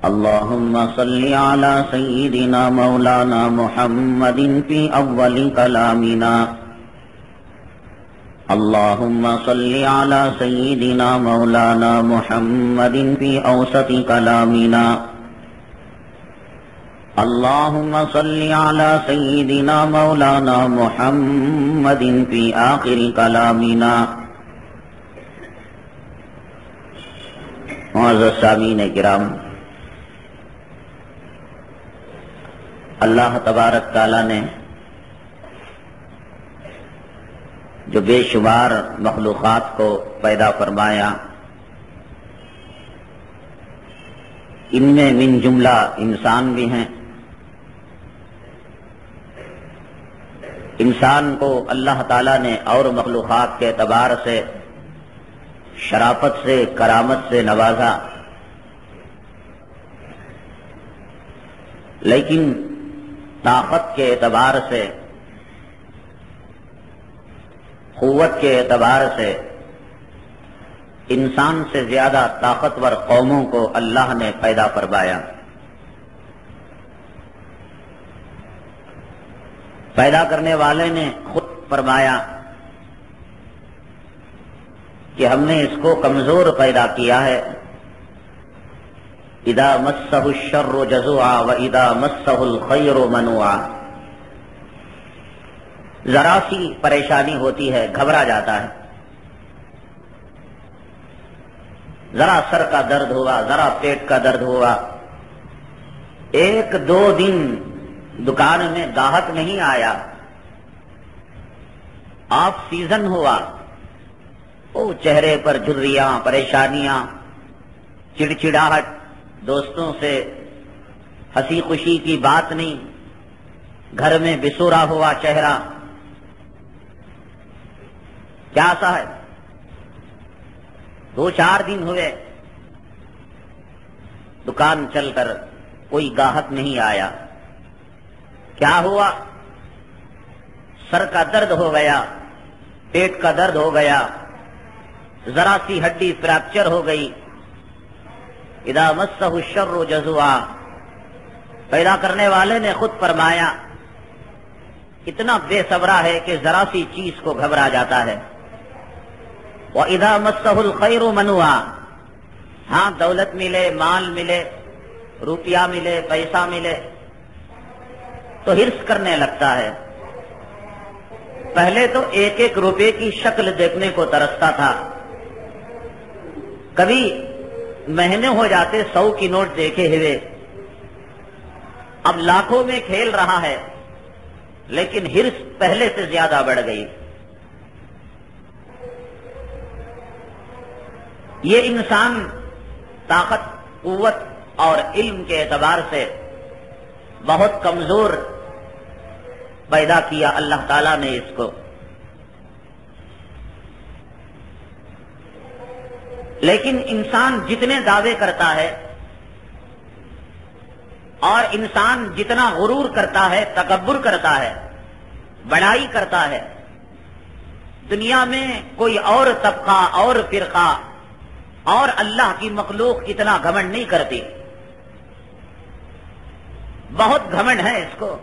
اللهم صل على سيدنا مولانا محمد في أول كلامنا. اللهم صل على سيدنا مولانا محمد في أوسط كلامنا. اللهم صل على سيدنا مولانا محمد في آخر كلامنا. معزز سامعین کرام، اللہ تبارک تعالیٰ نے جو بے شمار مخلوقات کو پیدا فرمایا، ان میں من جملہ انسان بھی ہیں. انسان کو اللہ تعالیٰ نے اور مخلوقات کے اعتبار سے شرافت سے، کرامت سے نوازا، لیکن طاقت کے اعتبار سے، قوت کے اعتبار سے انسان سے زیادہ طاقتور قوموں کو اللہ نے پیدا فرمایا. پیدا کرنے والے نے خود فرمایا کہ ہم نے اس کو کمزور پیدا کیا ہے. اذا مسہ الشر جزوعا واذا مسہ الخیر منوعا. ذرا سی پریشانی ہوتی ہے گھبرا جاتا ہے، ذرا سر کا درد ہوا، ذرا پیٹ کا درد ہوا، ایک دو دن دکان میں گاہک نہیں آیا، آف سیزن ہوا، وہ چہرے پر جھریاں، پریشانیاں، چڑچڑاہٹ، دوستوں سے ہنسی خوشی کی بات نہیں، گھر میں بسورا ہوا چہرہ. کیا سا ہے؟ دو چار دن ہوئے دکان چل کر کوئی گاہک نہیں آیا. کیا ہوا؟ سر کا درد ہو گیا، پیٹ کا درد ہو گیا، ذرا سی ہڈی فریکچر ہو گئی. اذا مسہ الشر جزوعا. پیدا کرنے والے نے خود فرمایا اتنا بے صبرا ہے کہ ذرا سی چیز کو گھبرا جاتا ہے. وَإِذَا مَسَّهُ الْخَيْرُ مَنُوعًا. ہاں دولت ملے، مال ملے، روپیہ ملے، پیسہ ملے تو حرص کرنے لگتا ہے. پہلے تو ایک ایک روپے کی شکل دیکھنے کو ترستا تھا، کبھی مہینے ہو جاتے 100 کی نوٹ دیکھے ہوئے. اب لاکھوں میں کھیل رہا ہے، لیکن حرص پہلے سے زیادہ بڑھ گئی. یہ انسان طاقت، قوت اور علم کے اعتبار سے بہت کمزور پیدا کیا اللہ تعالیٰ نے اس کو. لیکن انسان جتنے دعوے کرتا ہے اور انسان جتنا غرور کرتا ہے، تکبر کرتا ہے، بڑائی کرتا ہے، دنیا میں کوئی اور طبقہ اور فرقہ اور اللہ کی مخلوق اتنا گھمنڈ نہیں کرتی. بہت گھمنڈ ہے اس کو.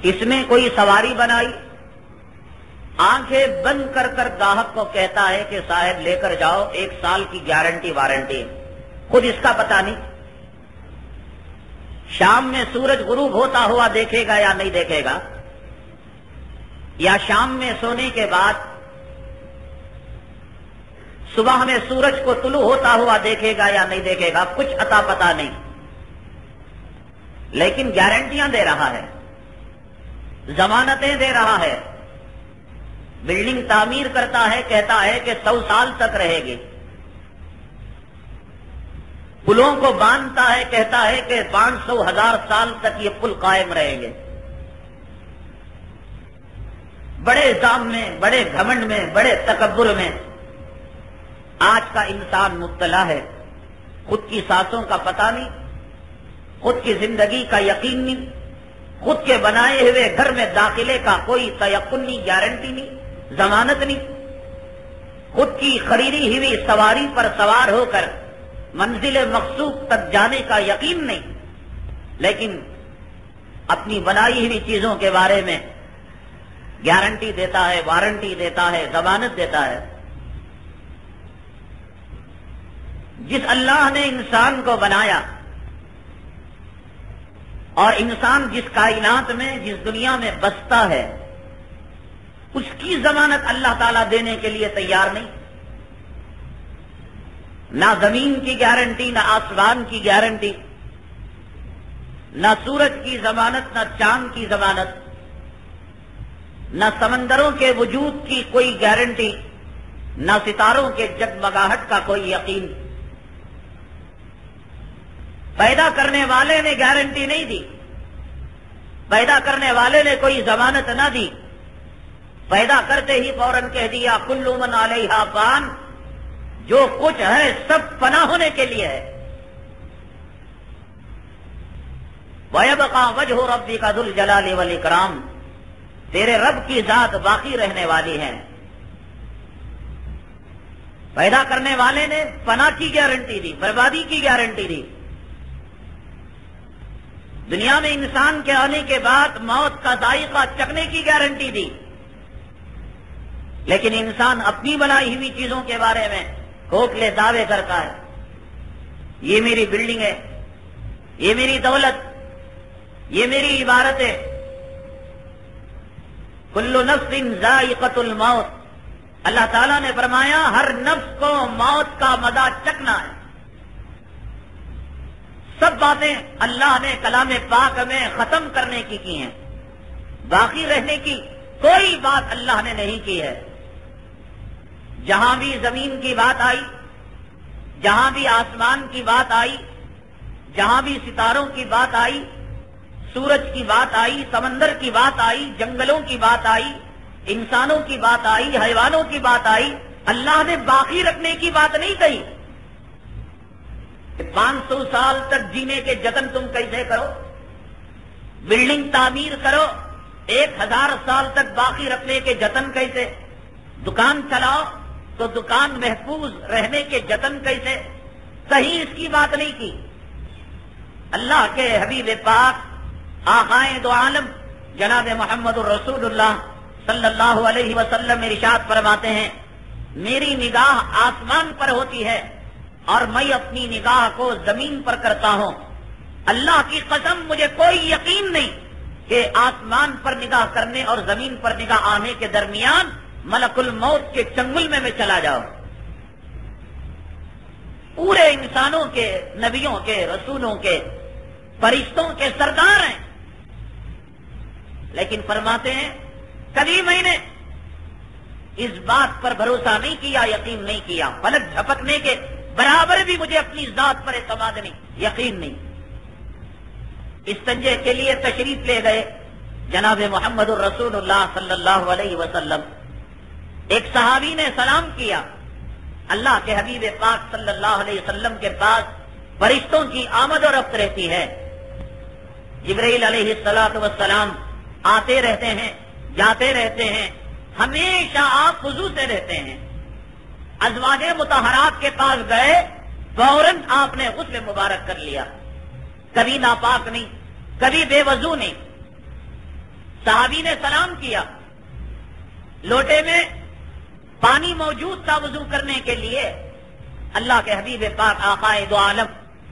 اس میں کوئی سواری بنائی، آنکھیں بند کر کر گاہک کو کہتا ہے کہ صاحب لے کر جاؤ، 1 سال کی گارنٹی وارنٹی. خود اس کا پتہ نہیں شام میں سورج غروب ہوتا ہوا دیکھے گا یا نہیں دیکھے گا، یا شام میں سونے کے بعد صبح میں سورج کو طلوع ہوتا ہوا دیکھے گا یا نہیں دیکھے گا، کچھ عطا پتہ نہیں. لیکن گارنٹیاں دے رہا ہے، ضمانتیں دے رہا ہے. بلڈنگ تعمیر کرتا ہے، کہتا ہے کہ 100 سال تک رہے گی. پلوں کو باندھتا ہے، کہتا ہے کہ 500,000 سال تک یہ پل قائم رہیں گے. بڑے الزام میں، بڑے گھمنڈ میں، بڑے تکبر میں آج کا انسان مبتلا ہے. خود کی سانسوں کا پتہ نہیں، خود کی زندگی کا یقین نہیں، خود کے بنائے ہوئے گھر میں داخلے کا کوئی تیقن نہیں، گارنٹی نہیں، ضمانت نہیں. خود کی خریدی ہوئی سواری پر سوار ہو کر منزل مقصود تک جانے کا یقین نہیں، لیکن اپنی بنائی ہوئی چیزوں کے بارے میں گارنٹی دیتا ہے، وارنٹی دیتا ہے، ضمانت دیتا ہے۔ جس اللہ نے انسان کو بنایا اور انسان جس کائنات میں، جس دنیا میں بستا ہے، اس کی ضمانت اللہ تعالیٰ دینے کے لیے تیار نہیں۔ نہ زمین کی گارنٹی، نہ آسمان کی گارنٹی، نہ سورج کی ضمانت، نہ چاند کی ضمانت، نہ سمندروں کے وجود کی کوئی گارنٹی، نہ ستاروں کے جگمگاہٹ کا کوئی یقین۔ پیدا کرنے والے نے گارنٹی نہیں دی، پیدا کرنے والے نے کوئی ضمانت نہ دی، پیدا کرتے ہی فوراً کہہ دیا کل من علیہا فان، جو کچھ ہے سب فنا ہونے کے لیے ہے۔ وَيَبْقَى وَجْهُ رَبِّكَ ذُو الْجَلَالِ وَالْإِكْرَامِ، تیرے رب کی ذات باقی رہنے والی ہے۔ پیدا کرنے والے نے فنا کی گارنٹی دی، بربادی کی گارنٹی دی۔ دنیا میں انسان کے آنے کے بعد موت کا ذائقہ چکھنے کی گارنٹی دی، لیکن انسان اپنی بنائی ہوئی چیزوں کے بارے میں کھوکھلے دعوے کرتا ہے، یہ میری بلڈنگ ہے، یہ میری دولت، یہ میری عبارت ہے۔ کل نفس ذائقۃ الموت، اللہ تعالیٰ نے فرمایا ہر نفس کو موت کا مزہ چکھنا ہے۔ سب باتیں اللہ نے کلام پاک میں ختم کرنے کی ہیں، باقی رہنے کی کوئی بات اللہ نے نہیں کی ہے۔ جہاں بھی زمین کی بات آئی، جہاں بھی آسمان کی بات آئی، جہاں بھی ستاروں کی بات آئی، سورج کی بات آئی، سمندر کی بات آئی، جنگلوں کی بات آئی، انسانوں کی بات آئی، حیوانوں کی بات آئی، اللہ نے باقی رکھنے کی بات نہیں کہی۔ 500 سال تک جینے کے جتن تم کیسے کرو، بلڈنگ تعمیر کرو 1000 سال تک باقی رکھنے کے جتن کیسے، دکان چلاؤ تو دکان محفوظ رہنے کے جتن کیسے، کہیں اس کی بات نہیں کی۔ اللہ کے حبیب پاک آقائے دو عالم جناب محمد الرسول اللہ صلی اللہ علیہ وسلم ارشاد فرماتے ہیں، میری نگاہ آسمان پر ہوتی ہے اور میں اپنی نگاہ کو زمین پر کرتا ہوں۔ اللہ کی قسم مجھے کوئی یقین نہیں کہ آسمان پر نگاہ کرنے اور زمین پر نگاہ آنے کے درمیان ملک الموت کے چنگل میں چلا جاؤں۔ پورے انسانوں کے، نبیوں کے، رسولوں کے، فرشتوں کے سردار ہیں، لیکن فرماتے ہیں کبھی میں نے اس بات پر بھروسہ نہیں کیا، یقین نہیں کیا، پلک جھپکنے کے برابر بھی مجھے اپنی ذات پر اعتماد نہیں، یقین نہیں۔ استنجے کے لیے تشریف لے گئے جناب محمد الرسول اللہ صلی اللہ علیہ وسلم۔ ایک صحابی نے سلام کیا، اللہ کے حبیب پاک صلی اللہ علیہ وسلم کے پاس فرشتوں کی آمد و رفت رہتی ہے، جبرائیل علیہ السلام آتے رہتے ہیں، جاتے رہتے ہیں، ہمیشہ آپ وضو سے رہتے ہیں۔ ازواج مطہرات کے پاس گئے، فوراً آپ نے غسل مبارک کر لیا، کبھی ناپاک نہیں، کبھی بے وضو نہیں۔ صحابی نے سلام کیا، لوٹے میں پانی موجود تھا وضو کرنے کے لیے، اللہ کے حبیب پاک آقائے دو عالم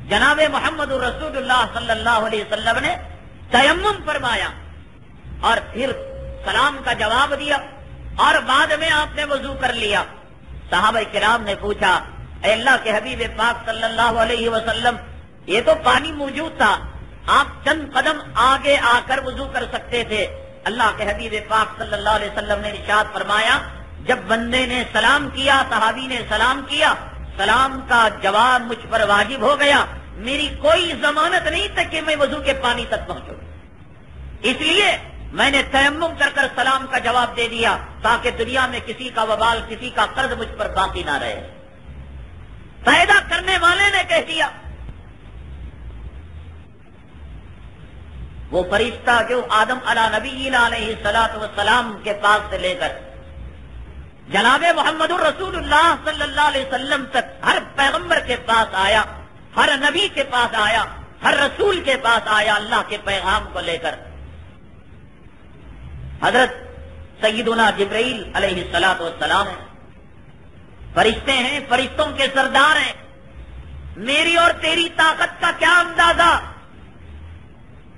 جناب محمد الرسول اللہ صلی اللہ علیہ وسلم نے تیمم فرمایا اور پھر سلام کا جواب دیا اور بعد میں آپ نے وضو کر لیا۔ صحابہ کرام نے پوچھا، اے اللہ کے حبیب پاک صلی اللہ علیہ وسلم، یہ تو پانی موجود تھا، آپ چند قدم آگے آ کر وضو کر سکتے تھے۔ اللہ کے حبیب پاک صلی اللہ علیہ وسلم نے ارشاد فرمایا، جب بندے نے سلام کیا، صحابی نے سلام کیا، سلام کا جواب مجھ پر واجب ہو گیا، میری کوئی ضمانت نہیں تھی کہ میں وضو کے پانی تک پہنچوں، اس لیے میں نے تیمم کر کر سلام کا جواب دے دیا تاکہ دنیا میں کسی کا وبال، کسی کا قرض مجھ پر باقی نہ رہے۔ پیدا کرنے والے نے کہہ دیا۔ وہ فرشتہ جو آدم علیہ نبی علیہ الصلوۃ والسلام کے پاس سے لے کر جناب محمد الرسول اللہ صلی اللہ علیہ وسلم تک ہر پیغمبر کے پاس آیا، ہر نبی کے پاس آیا، ہر رسول کے پاس آیا اللہ کے پیغام کو لے کر۔ حضرت سیدنا جبرائیل علیہ الصلوۃ والسلام ہیں، فرشتے ہیں، فرشتوں کے سردار ہیں۔ میری اور تیری طاقت کا کیا اندازہ،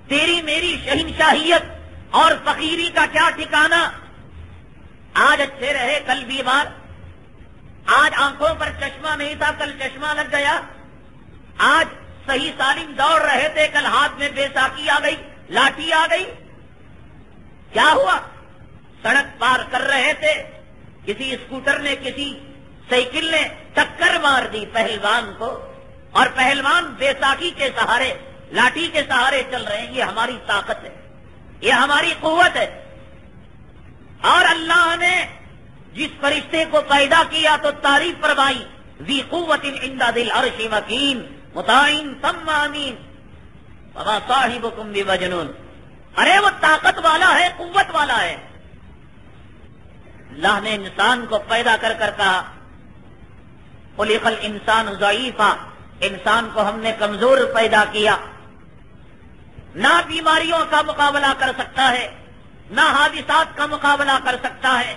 تیری میری شہنشاہیت اور فقیری کا کیا ٹھکانہ۔ آج اچھے رہے کل بیمار، آج آنکھوں پر چشمہ نہیں تھا کل چشمہ لگ گیا، آج صحیح سالم دوڑ رہے تھے کل ہاتھ میں بیساکھی آ گئی، لاٹھی آ گئی۔ کیا ہوا؟ سڑک پار کر رہے تھے، کسی اسکوٹر نے کسی سائیکل نے ٹکر مار دی پہلوان کو، اور پہلوان بیساکھی کے سہارے، لاٹھی کے سہارے چل رہے ہیں۔ یہ ہماری طاقت ہے، یہ ہماری قوت ہے۔ اور اللہ نے جس فرشتے کو پیدا کیا تو تعریف فرمائی، ذی قوت عند ذی العرش مکین مطاع ثم امین وما صاحبکم بمجنون۔ ارے وہ طاقت والا ہے، قوت والا ہے۔ اللہ نے انسان کو پیدا کر کر کہا خلق الانسان ضعیفا، انسان کو ہم نے کمزور پیدا کیا، نہ بیماریوں کا مقابلہ کر سکتا ہے، نہ حادثات کا مقابلہ کر سکتا ہے،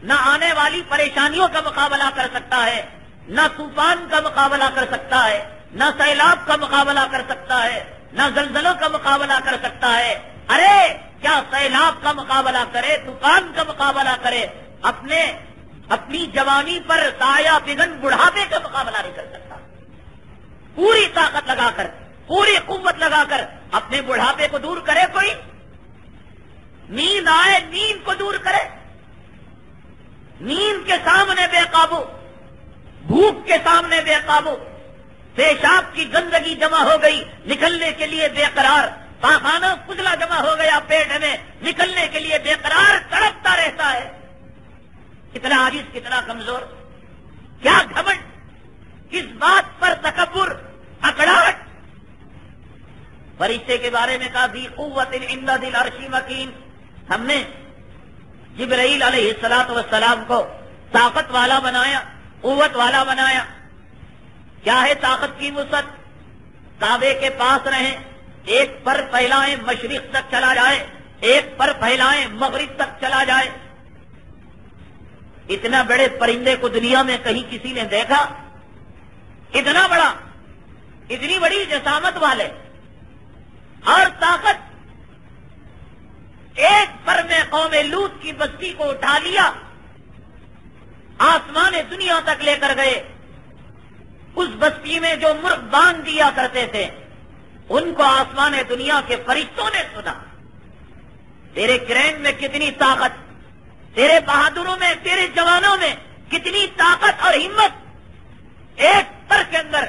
نہ آنے والی پریشانیوں کا مقابلہ کر سکتا ہے، نہ طوفان کا مقابلہ کر سکتا ہے، نہ سیلاب کا مقابلہ کر سکتا ہے، نہ زلزلوں کا مقابلہ کر سکتا ہے۔ ارے کیا سیلاب کا مقابلہ کرے، طوفان کا مقابلہ کرے، اپنی جوانی پر سایہ بگن بڑھاپے کا مقابلہ نہیں کر سکتا۔ پوری طاقت لگا کر، پوری قوت لگا کر اپنے بڑھاپے کو دور کرے کوئی؟ نیند آئے نیند کو دور کرے، نیند کے سامنے بے قابو، بھوک کے سامنے بے قابو، پیشاب کی گندگی جمع ہو گئی نکلنے کے لیے بے قرار، پاخانہ کچلا جمع ہو گیا پیٹ میں نکلنے کے لیے بے قرار تڑپتا رہتا ہے۔ کتنا عاجز، کتنا کمزور، کیا گھمنڈ، کس بات پر تکبر، اکڑاہٹ۔ فرشتے کے بارے میں کہا ذی قوت عند ذی العرش مکین۔ ہم نے جبرائیل علیہ الصلوۃ والسلام کو طاقت والا بنایا، قوت والا بنایا۔ کیا ہے طاقت کی وسعت؟ کعبے کے پاس رہیں، ایک پر پھیلائیں مشرق تک چلا جائے، ایک پر پھیلائیں مغرب تک چلا جائے۔ اتنا بڑے پرندے کو دنیا میں کہیں کسی نے دیکھا؟ اتنا بڑا، اتنی بڑی جسامت والے اور طاقت۔ ایک پر میں قوم لوط کی بستی کو اٹھا لیا، آسمان دنیا تک لے کر گئے۔ اس بستی میں جو مرغ باندھ دیا کرتے تھے ان کو آسمان دنیا کے فرشتوں نے سنا۔ تیرے کرین میں کتنی طاقت، تیرے بہادروں میں، تیرے جوانوں میں کتنی طاقت اور ہمت۔ ایک پر کے اندر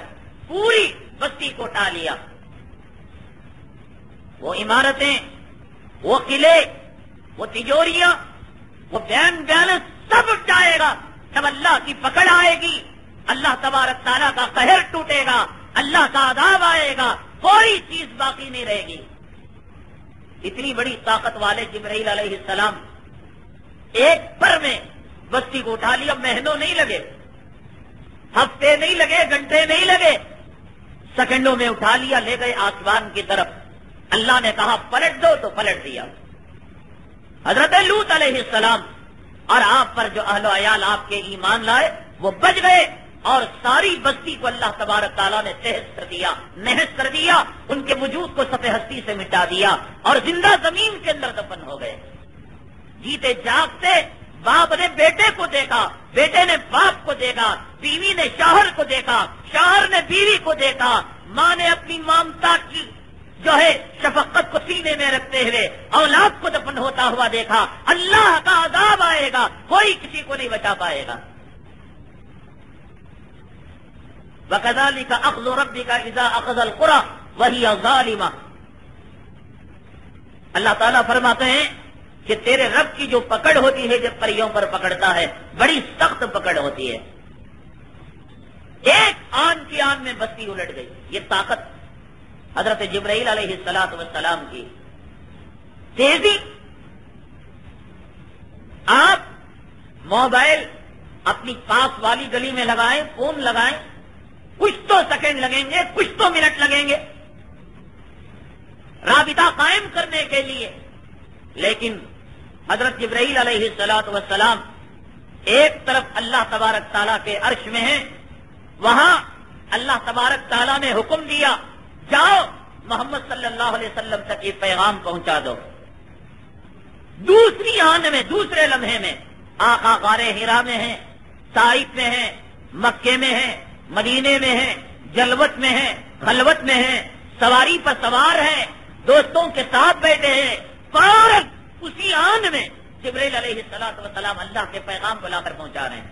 پوری بستی کو اٹھا لیا۔ وہ عمارتیں، وہ قلعے، وہ تجوریاں، وہ بین بیلنس سب اٹھ جائے گا جب اللہ کی پکڑ آئے گی، اللہ تبارک تعالیٰ کا قہر ٹوٹے گا، اللہ کا عذاب آئے گا، کوئی چیز باقی نہیں رہے گی۔ اتنی بڑی طاقت والے جبرائیل علیہ السلام ایک پر میں بستی کو اٹھا لیا۔ مہینوں نہیں لگے، ہفتے نہیں لگے، گھنٹے نہیں لگے، سیکنڈوں میں اٹھا لیا، لے گئے آسمان کی طرف۔ اللہ نے کہا پلٹ دو تو پلٹ دیا۔ حضرت لوط علیہ السلام اور آپ پر جو اہل و عیال آپ کے ایمان لائے وہ بچ گئے، اور ساری بستی کو اللہ تبارک تعالیٰ نے تہس کر دیا، نہس کر دیا، ان کے وجود کو سطح ہستی سے مٹا دیا، اور زندہ زمین کے اندر دفن ہو گئے۔ جیتے جاگتے باپ نے بیٹے کو دیکھا، بیٹے نے باپ کو دیکھا، بیوی نے شوہر کو دیکھا، شوہر نے بیوی کو دیکھا، ماں نے اپنی ممتا کی جو ہے شفقت کو سینے میں رکھتے ہوئے اولاد کو دفن ہوتا ہوا دیکھا۔ اللہ کا عذاب آئے گا، کوئی کسی کو نہیں بچا پائے گا۔ وَكَذَلِكَ أَخْذُ رَبِّكَ إِذَا أَخَذَ الْقُرَىٰ وَهِيَ ظَالِمَةٌ۔ اللہ تعالیٰ فرماتے ہیں کہ تیرے رب کی جو پکڑ ہوتی ہے جب پریوں پر پکڑتا ہے بڑی سخت پکڑ ہوتی ہے۔ ایک آن کی آن میں بستی الٹ گئی۔ یہ طاقت حضرت جبرائیل علیہ السلام کی تیزی۔ آپ موبائل اپنی پاس والی گلی میں لگائیں، فون لگائیں، کچھ تو سیکنڈ لگیں گے، کچھ تو منٹ لگیں گے رابطہ قائم کرنے کے لیے. لیکن حضرت جبرائیل علیہ السلام ایک طرف اللہ تبارک تعالیٰ کے عرش میں ہیں، وہاں اللہ تبارک تعالیٰ نے حکم دیا جاؤ محمد صلی اللہ علیہ وسلم تک یہ پیغام پہنچا دو. دوسری آن میں، دوسرے لمحے میں آقا غار حرا میں ہیں، طائف میں ہیں، مکے میں ہیں، مدینے میں ہیں، جلوت میں ہیں، خلوت میں ہیں، سواری پر سوار ہیں، دوستوں کے ساتھ بیٹھے ہیں. فوراً اسی آن میں جبرائیل علیہ السلام اللہ کے پیغام کو لا کر پہنچا رہے ہیں.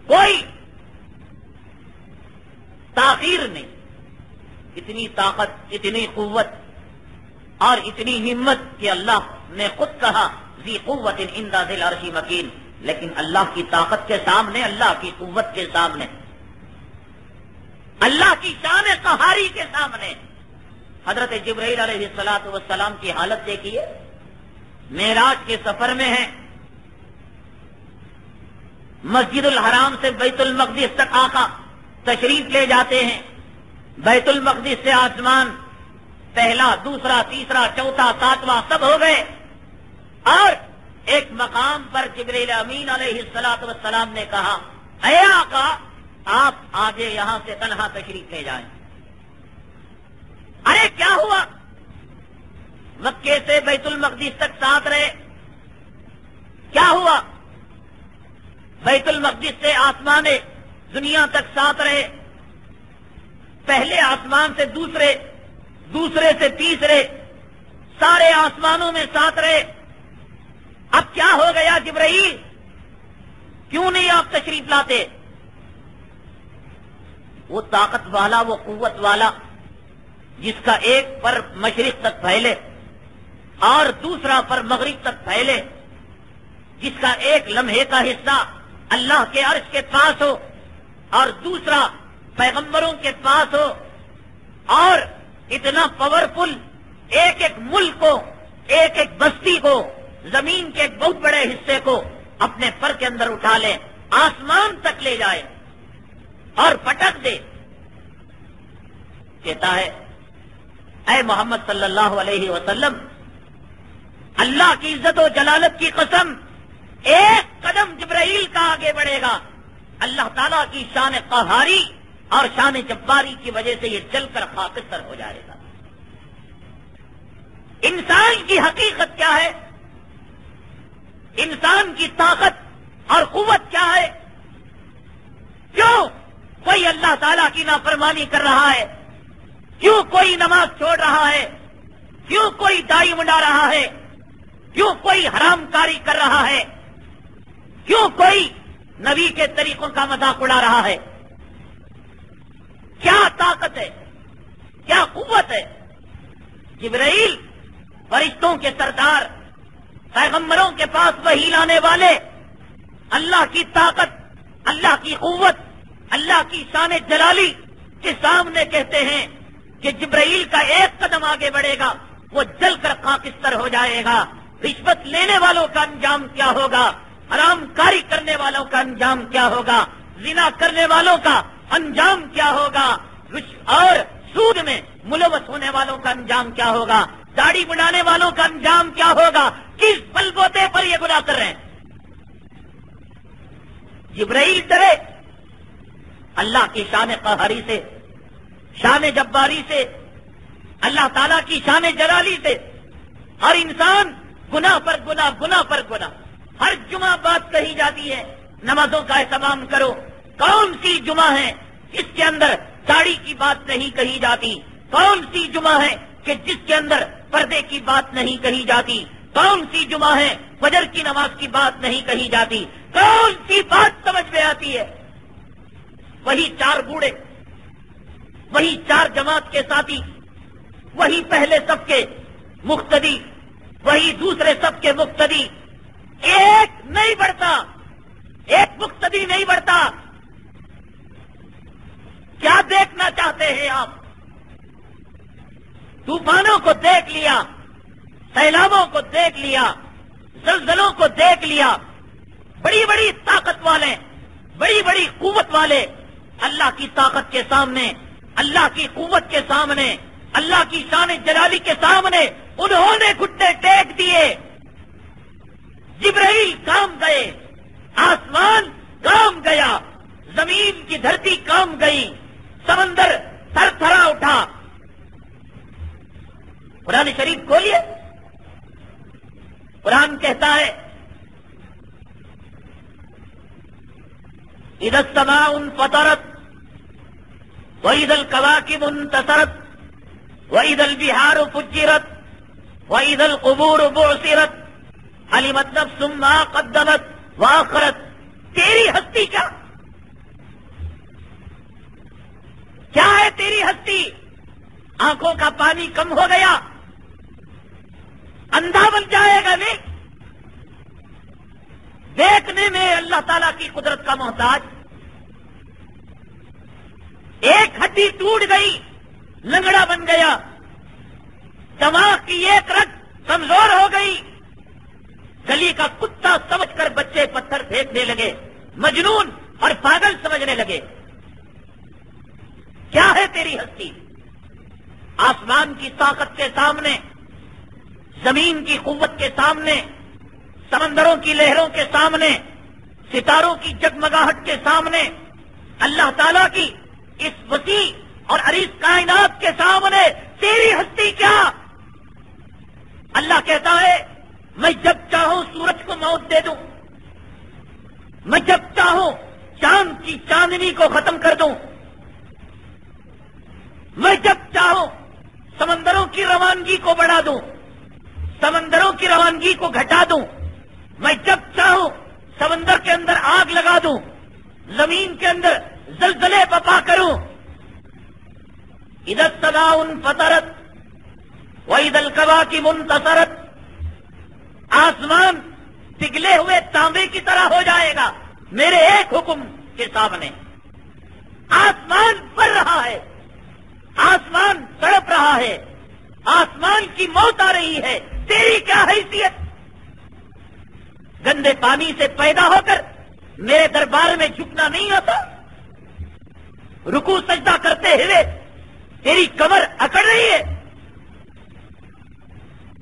کوئی تاخیر نہیں. اتنی طاقت، اتنی قوت اور اتنی ہمت کہ اللہ نے خود کہا ذی قوت عند ذی العرش مکین. لیکن اللہ کی طاقت کے سامنے، اللہ کی قوت کے سامنے، اللہ کی شان قہاری کے سامنے حضرت جبرائیل علیہ السلام کی حالت دیکھیے. معراج کے سفر میں ہیں، مسجد الحرام سے بیت المقدس تک آقا تشریف لے جاتے ہیں. بیت المقدس سے آسمان پہلا، دوسرا، تیسرا، چوتھا، ساتواں سب ہو گئے، اور ایک مقام پر جبرائیل امین علیہ السلام نے کہا اے آقا آپ آگے یہاں سے تنہا تشریف لے جائیں. ارے کیا ہوا؟ مکے سے بیت المقدس تک ساتھ رہے، کیا ہوا؟ بیت المقدس سے آسمان دنیا تک ساتھ رہے، پہلے آسمان سے دوسرے، دوسرے سے تیسرے، سارے آسمانوں میں ساتھ رہے. اب کیا ہو گیا جبرائیل؟ کیوں نہیں آپ تشریف لاتے؟ وہ طاقت والا، وہ قوت والا جس کا ایک پر مشرق تک پھیلے اور دوسرا پر مغرب تک پھیلے، جس کا ایک لمحے کا حصہ اللہ کے عرش کے پاس ہو اور دوسرا پیغمبروں کے پاس ہو، اور اتنا پاورفل ایک ایک ملک کو، ایک ایک بستی کو، زمین کے ایک بہت بڑے حصے کو اپنے پر کے اندر اٹھا لے، آسمان تک لے جائے اور پٹک دے. کہتا ہے اے محمد صلی اللہ علیہ وسلم، اللہ کی عزت و جلالت کی قسم، ایک قدم جبرائیل کا آگے بڑھے گا، اللہ تعالیٰ کی شان قہاری اور شان جباری کی وجہ سے یہ جل کر خاکستر ہو جائے گا. انسان کی حقیقت کیا ہے؟ انسان کی طاقت اور قوت کیا ہے؟ کیوں کوئی اللہ تعالیٰ کی نافرمانی کر رہا ہے؟ کیوں کوئی نماز چھوڑ رہا ہے؟ کیوں کوئی داڑھی منڈا رہا ہے؟ کیوں کوئی حرام کاری کر رہا ہے؟ کیوں کوئی نبی کے طریقوں کا مذاق اڑا رہا ہے؟ کیا طاقت ہے؟ کیا قوت ہے؟ جبرائیل فرشتوں کے سردار، پیغمبروں کے پاس وحی لانے والے، اللہ کی طاقت، اللہ کی قوت، اللہ کی شان جلالی کے سامنے کہتے ہیں کہ جبرائیل کا ایک قدم آگے بڑھے گا وہ جل کر خاکستر ہو جائے گا. رشوت لینے والوں کا انجام کیا ہوگا؟ حرام کاری کرنے والوں کا انجام کیا ہوگا؟ زنا کرنے والوں کا انجام کیا ہوگا؟ اور سود میں ملوث ہونے والوں کا انجام کیا ہوگا؟ داڑھی بڑھانے والوں کا انجام کیا ہوگا؟ کس بل بوتے پر یہ گناہ کر رہے ہیں؟ جبرائیل ڈرے اللہ کی شان قہری سے، شان جباری سے، اللہ تعالیٰ کی شان جلالی سے، اور انسان گناہ پر گناہ، گناہ پر گناہ. ہر جمعہ بات کہی جاتی ہے نمازوں کا اہتمام کرو. کون سی جمعہ ہے جس کے اندر داڑھی کی بات نہیں کہی جاتی؟ کون سی جمعہ ہے کہ جس کے اندر پردے کی بات نہیں کہی جاتی؟ کون سی جمعہ ہے فجر کی نماز کی بات نہیں کہی جاتی؟ کون سی بات سمجھ میں آتی ہے؟ وہی چار بوڑھے، وہی چار جماعت کے ساتھی، وہی پہلے سب کے مقتدی، وہی دوسرے سب کے مقتدی. ایک نہیں بڑھتا، ایک مقتدی نہیں بڑھتا. کیا دیکھنا چاہتے ہیں آپ؟ طوفانوں کو دیکھ لیا، سیلابوں کو دیکھ لیا، زلزلوں کو دیکھ لیا، بڑی بڑی طاقت والے، بڑی بڑی قوت والے اللہ کی طاقت کے سامنے، اللہ کی قوت کے سامنے، اللہ کی شان جلالی کے سامنے انہوں نے گھٹنے ٹیک دیے۔ جبرائیل کام گئے، آسمان کام گیا، زمین کی دھرتی کام گئی، سمندر تھر تھرا اٹھا۔ قرآن شریف کھولیے، قرآن کہتا ہے اذا السماء انفطرت واذا الكواكب انتثرت واذا البحار فجرت واذا القبور بعثرت علمت نفس ما قدمت واخرت۔ تیری ہستی کیا ہے تیری ہستی؟ آنکھوں کا پانی کم ہو گیا، اندھا بن جائے گا نہیں، دیکھنے میں اللہ تعالیٰ کی قدرت کا محتاج، ایک ہڈی ٹوٹ گئی لنگڑا بن گیا، دماغ کی ایک رگ کمزور ہو گئی، گلی کا کتا سمجھ کر بچے پتھر پھینکنے لگے، مجنون اور پاگل سمجھنے لگے۔ کیا ہے تیری ہستی؟ آسمان کی طاقت کے سامنے، زمین کی قوت کے سامنے، سمندروں کی لہروں کے سامنے، ستاروں کی جگمگاہٹ کے سامنے، اللہ تعالیٰ کی اس وسیع اور عریض کائنات کے سامنے تیری ہستی کیا؟ اللہ کہتا ہے میں جب چاہوں سورج کو موت دے دوں، میں جب چاہوں چاند کی چاندنی کو ختم کر دوں، میں جب چاہوں سمندروں کی روانگی کو بڑھا دوں، سمندروں کی روانگی کو گھٹا دوں، میں جب چاہوں سمندر کے اندر آگ لگا دوں، زمین کے اندر زلزلے برپا کروں۔ اذا السماء انفطرت واذا الكواكب انتثرت، آسمان پگھلے ہوئے تانبے کی طرح ہو جائے گا میرے ایک حکم کے سامنے۔ آسمان بڑھ رہا ہے، آسمان تڑپ رہا ہے، آسمان کی موت آ رہی ہے، تیری کیا حیثیت؟ گندے پانی سے پیدا ہو کر میرے دربار میں جھکنا نہیں آتا؟ رکوع سجدہ کرتے ہوئے تیری کمر اکڑ رہی ہے؟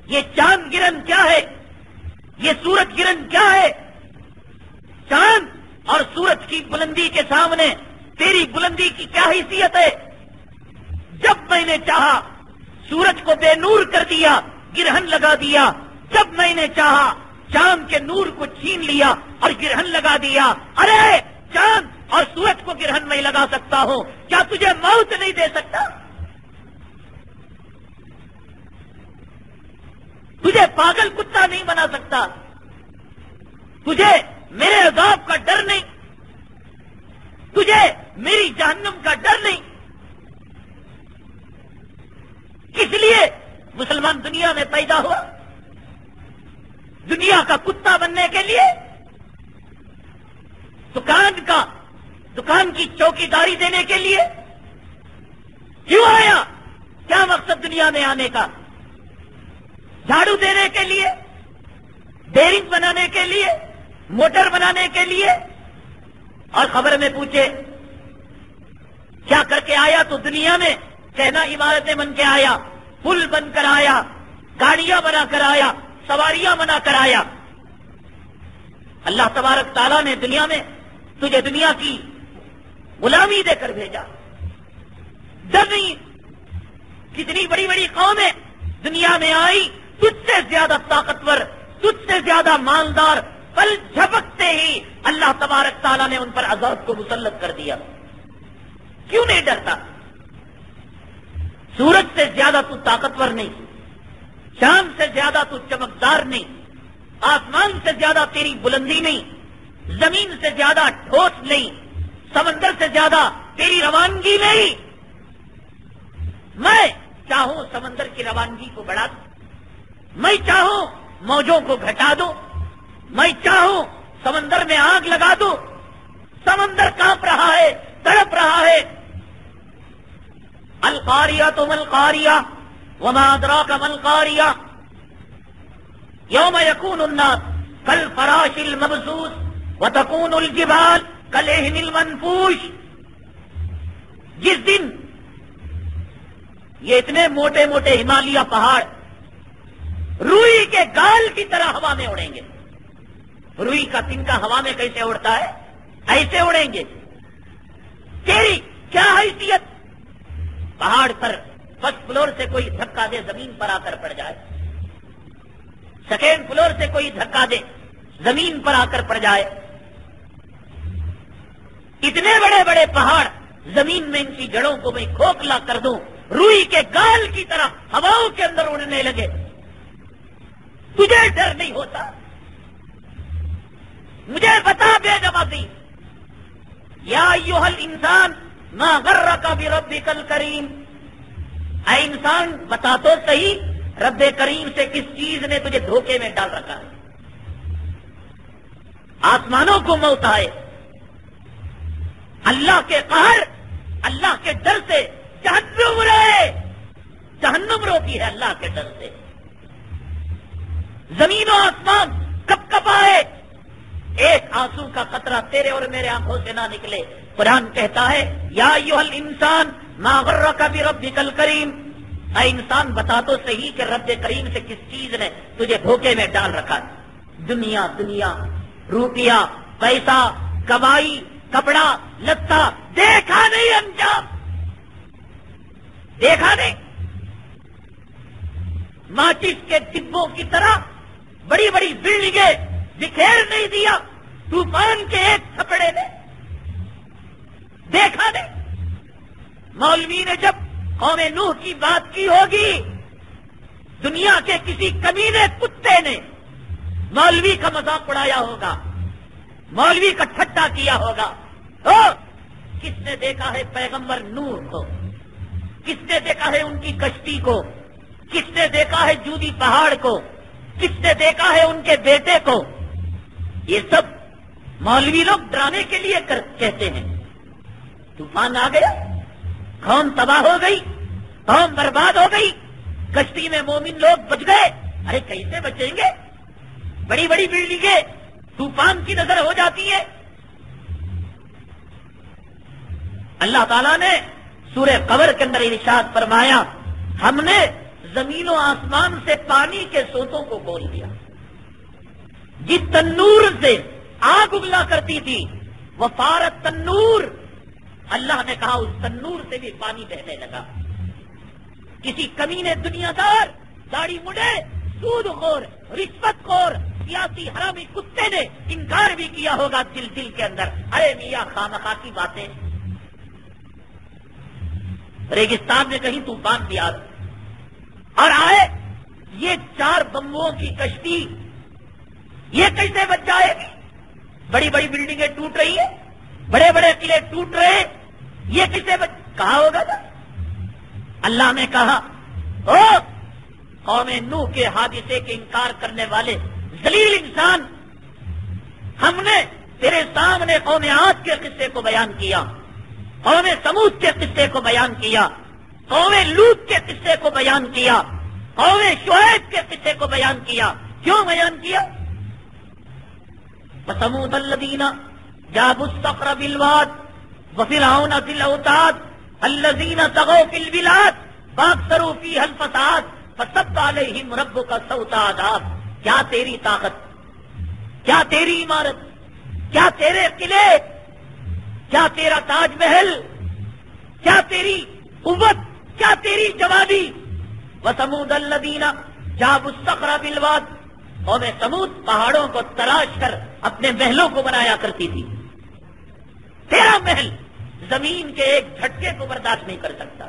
یہ چاند گرن کیا ہے؟ یہ سورج گرن کیا ہے؟ چاند اور سورج کی بلندی کے سامنے تیری بلندی کی کیا حیثیت ہے؟ جب میں نے چاہا سورج کو بے نور کر دیا، گرہن لگا دیا، جب میں نے چاہا چاند کے نور کو چھین لیا اور گرہن لگا دیا۔ ارے چاند اور سورج کو گرہن میں لگا سکتا ہوں، کیا تجھے موت نہیں دے سکتا؟ تجھے پاگل کتا نہیں بنا سکتا؟ تجھے میرے عذاب کا ڈر نہیں؟ تجھے میری جہنم کا ڈر نہیں؟ کس لیے مسلمان دنیا میں پیدا ہوا؟ دنیا کا کتا بننے کے لیے؟ دکان کی چوکیداری دینے کے لیے؟ کیوں آیا؟ کیا مقصد دنیا میں آنے کا؟ جھاڑو دینے کے لیے؟ بیرنگ بنانے کے لیے؟ موٹر بنانے کے لیے؟ اور خبر میں پوچھے کیا کر کے آیا تو دنیا میں کہنا عمارتیں بن کے آیا، پل بن کر آیا، گاڑیاں بنا کر آیا، سواریاں بنا کر آیا۔ اللہ تبارک تعالیٰ نے دنیا میں تجھے دنیا کی غلامی دے کر بھیجا۔ ڈر نہیں؟ کتنی بڑی بڑی قومیں دنیا میں آئی، تجھ سے زیادہ طاقتور، تجھ سے زیادہ مالدار، پل جھپکتے ہی اللہ تبارک تعالیٰ نے ان پر عذاب کو مسلط کر دیا۔ کیوں نہیں ڈرتا؟ سورج سے زیادہ تو طاقتور نہیں، چاند سے زیادہ تو چمکدار نہیں، آسمان سے زیادہ تیری بلندی نہیں، زمین سے زیادہ ٹھوس نہیں، سمندر سے زیادہ تیری روانگی نہیں۔ میں چاہوں سمندر کی روانگی کو بڑھا دوں، میں چاہوں موجوں کو گھٹا دوں، میں چاہوں سمندر میں آگ لگا دوں، سمندر کانپ رہا ہے، تڑپ رہا ہے۔ القاریہ ما القاریہ وما ادراک ما القاریہ یوم یکون الناس کالفراش المبثوث وَتَكُونُ الْجِبَالُ كَالْعِهْنِ الْمَنْفُوشِ، جس دن یہ اتنے موٹے موٹے ہمالیہ پہاڑ روئی کے گال کی طرح ہوا میں اڑیں گے. روئی کا تنکا ہوا میں کیسے اڑتا ہے؟ ایسے اڑیں گے. تیری کیا حیثیت؟ پہاڑ پر فرسٹ فلور سے کوئی دھکا دے زمین پر آ کر پڑ جائے، سیکنڈ فلور سے کوئی دھکا دے زمین پر آ کر پڑ جائے. اتنے بڑے بڑے پہاڑ زمین میں ان کی جڑوں کو میں کھوکھلا کر دوں، روئی کے گال کی طرح ہواؤں کے اندر اڑنے لگے، تجھے ڈر نہیں ہوتا؟ مجھے بتا بے نمازی، یا ایھا الانسان ما غرک بربک الکریم، اے انسان بتا تو صحیح رب کریم سے کس چیز نے تجھے دھوکے میں ڈال رکھا ہے؟ آسمانوں کو موت آئے، اللہ کے قہر، اللہ کے ڈر سے جہنم رہے، جہنم روتی ہے اللہ کے ڈر سے. زمین و آسمان کب کب آئے، ایک آنسو کا قطرہ تیرے اور میرے آنکھوں سے نہ نکلے. قرآن کہتا ہے یا ایھا الانسان ما غرک بربک الکریم، اے انسان بتا تو صحیح کہ رب کریم سے کس چیز نے تجھے دھوکے میں ڈال رکھا ہے؟ دنیا دنیا، روپیہ، پیسہ، کمائی، کپڑا لتا، دیکھا نہیں انجام، دیکھا نہیں. ماچس کے ڈبوں کی طرح بڑی بڑی بلڈنگیں بکھیر نہیں دیا طوفان کے ایک تھپڑے نے، دیکھا نہیں. مولوی نے جب قوم نوح کی بات کی ہوگی، دنیا کے کسی کمینے کتے نے مولوی کا مذاق اڑایا ہوگا، مولوی کا ٹھٹا کیا ہوگا. کس نے دیکھا ہے پیغمبر نوح کو؟ کس نے دیکھا ہے ان کی کشتی کو؟ کس نے دیکھا ہے جودی پہاڑ کو؟ کس نے دیکھا ہے ان کے بیٹے کو؟ یہ سب مولوی لوگ ڈرانے کے لیے کہتے ہیں. طوفان آ گیا، قوم تباہ ہو گئی، قوم برباد ہو گئی، کشتی میں مومن لوگ بچ گئے. ارے کیسے بچیں گے؟ بڑی بڑی بلڈنگیں طوفان کی نظر ہو جاتی ہیں. اللہ تعالیٰ نے سورہ قمر کے اندر ارشاد فرمایا ہم نے زمین و آسمان سے پانی کے سوتوں کو کھول دیا. جس تنور سے آگ ابلا کرتی تھی وہ فارت تنور، اللہ نے کہا اس تنور سے بھی پانی بہنے لگا. کسی کمینے دنیا دار، داڑھی مڈے، سود خور، رشوت خور، سیاسی حرامی کتے نے انکار بھی کیا ہوگا دل دل کے اندر، ارے میاں خامخواہ کی باتیں. ریگستان میں کہیں طوفان بھی آ اور آئے، یہ 4 بمبوں کی کشتی یہ کیسے بچ جائے گی؟ بڑی بڑی بلڈنگیں ٹوٹ رہی ہیں، بڑے بڑے قلعے ٹوٹ رہے ہیں، یہ کیسے کہا ہوگا نا؟ اللہ نے کہا او قوم نوح کے حادثے کے انکار کرنے والے ذلیل انسان، ہم نے تیرے سامنے قوم عاد کے قصے کو بیان کیا، قوم سمود کے قصے کو بیان کیا، قوم لوط کے قصے کو بیان کیا، قوم شعیب کے قصے کو بیان کیا. کیوں بیان کیا؟ وَثَمُودَ الَّذِينَ جَابُوا الصَّخْرَ بِالْوَادِ وَفِرْعَوْنَ ذِي الْأَوْتَادِ الَّذِينَ طَغَوْا فِي الْبِلَادِ فَأَكْثَرُوا فِيهَا الْفَسَادَ فَصَبَّ عَلَيْهِمْ رَبُّكَ سَوْطَ عَذَابٍ. کیا تیری طاقت، کیا تیری عمارت، کیا تیرے قلعے، کیا تیرا تاج محل، کیا تیری قوت، کیا تیری جوانی. وَثَمُودَ الَّذِينَ جَابُوا الصَّخْرَ بِالْوَادِ، قوم سمود پہاڑوں کو تلاش کر اپنے محلوں کو بنایا کرتی تھی. تیرا محل زمین کے ایک جھٹکے کو برداشت نہیں کر سکتا.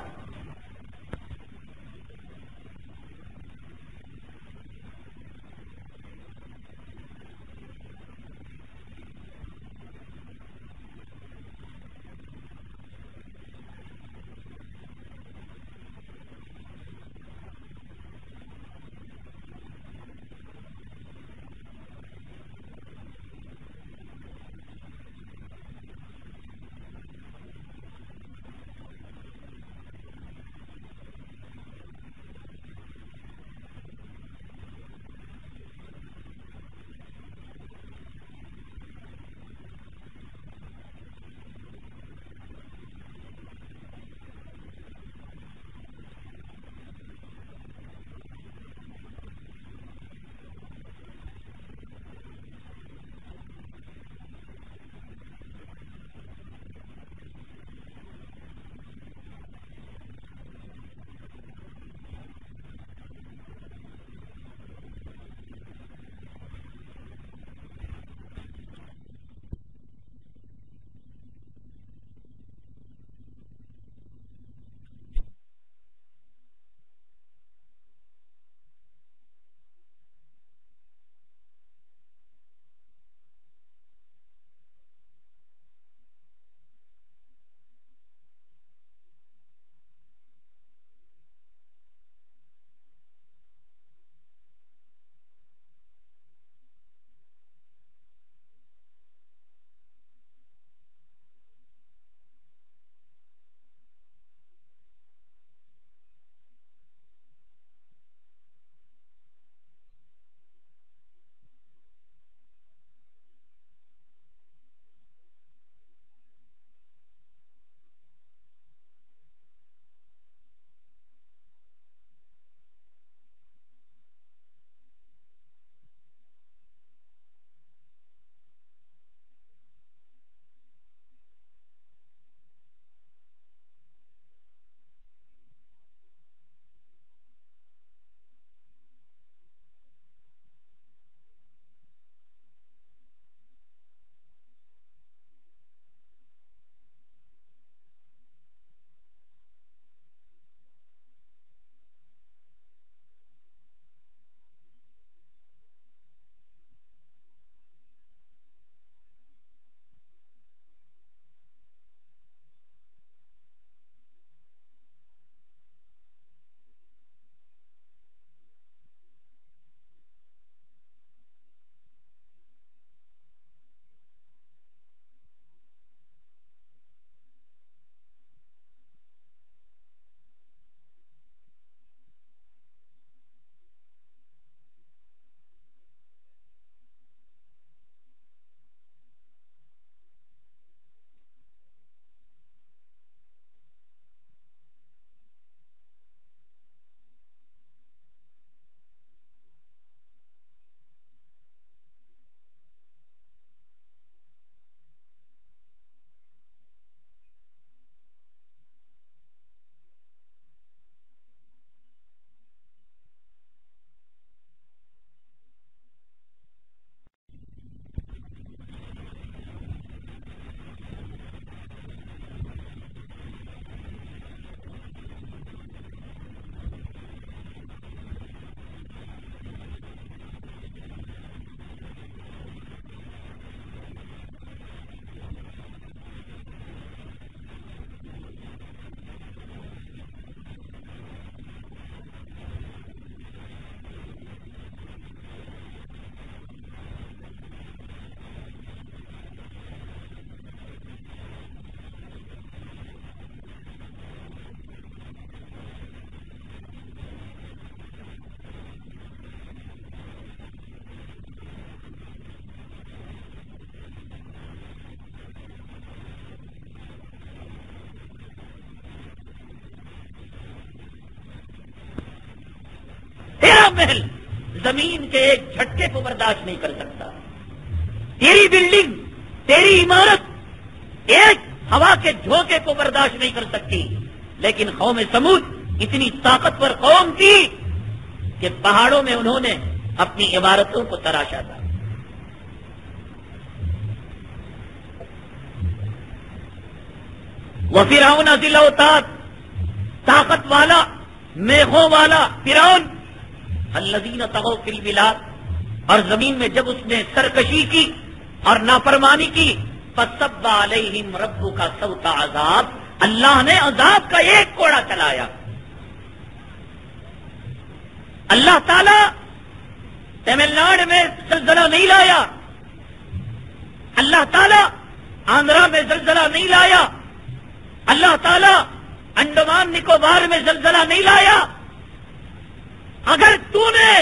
محل زمین کے ایک جھٹکے کو برداشت نہیں کر سکتا. تیری بلڈنگ، تیری عمارت ایک ہوا کے جھونکے کو برداشت نہیں کر سکتی. لیکن قوم سمود اتنی طاقتور قوم تھی کہ پہاڑوں میں انہوں نے اپنی عمارتوں کو تراشا تھا. وفرعون ذی الاوتاد، طاقت والا، میخوں والا فرعون، الذین طغوا فی البلاد، اور زمین میں جب اس نے سرکشی کی اور نافرمانی کی، فصب علیہم ربک صوت عذاب، اللہ نے عذاب کا ایک کوڑا چلایا. اللہ تعالی تمل ناڈو میں زلزلہ نہیں لایا، اللہ تعالی آندھرا میں زلزلہ نہیں لایا، اللہ تعالی انڈمان نکوبار میں زلزلہ نہیں لایا. اگر تو نے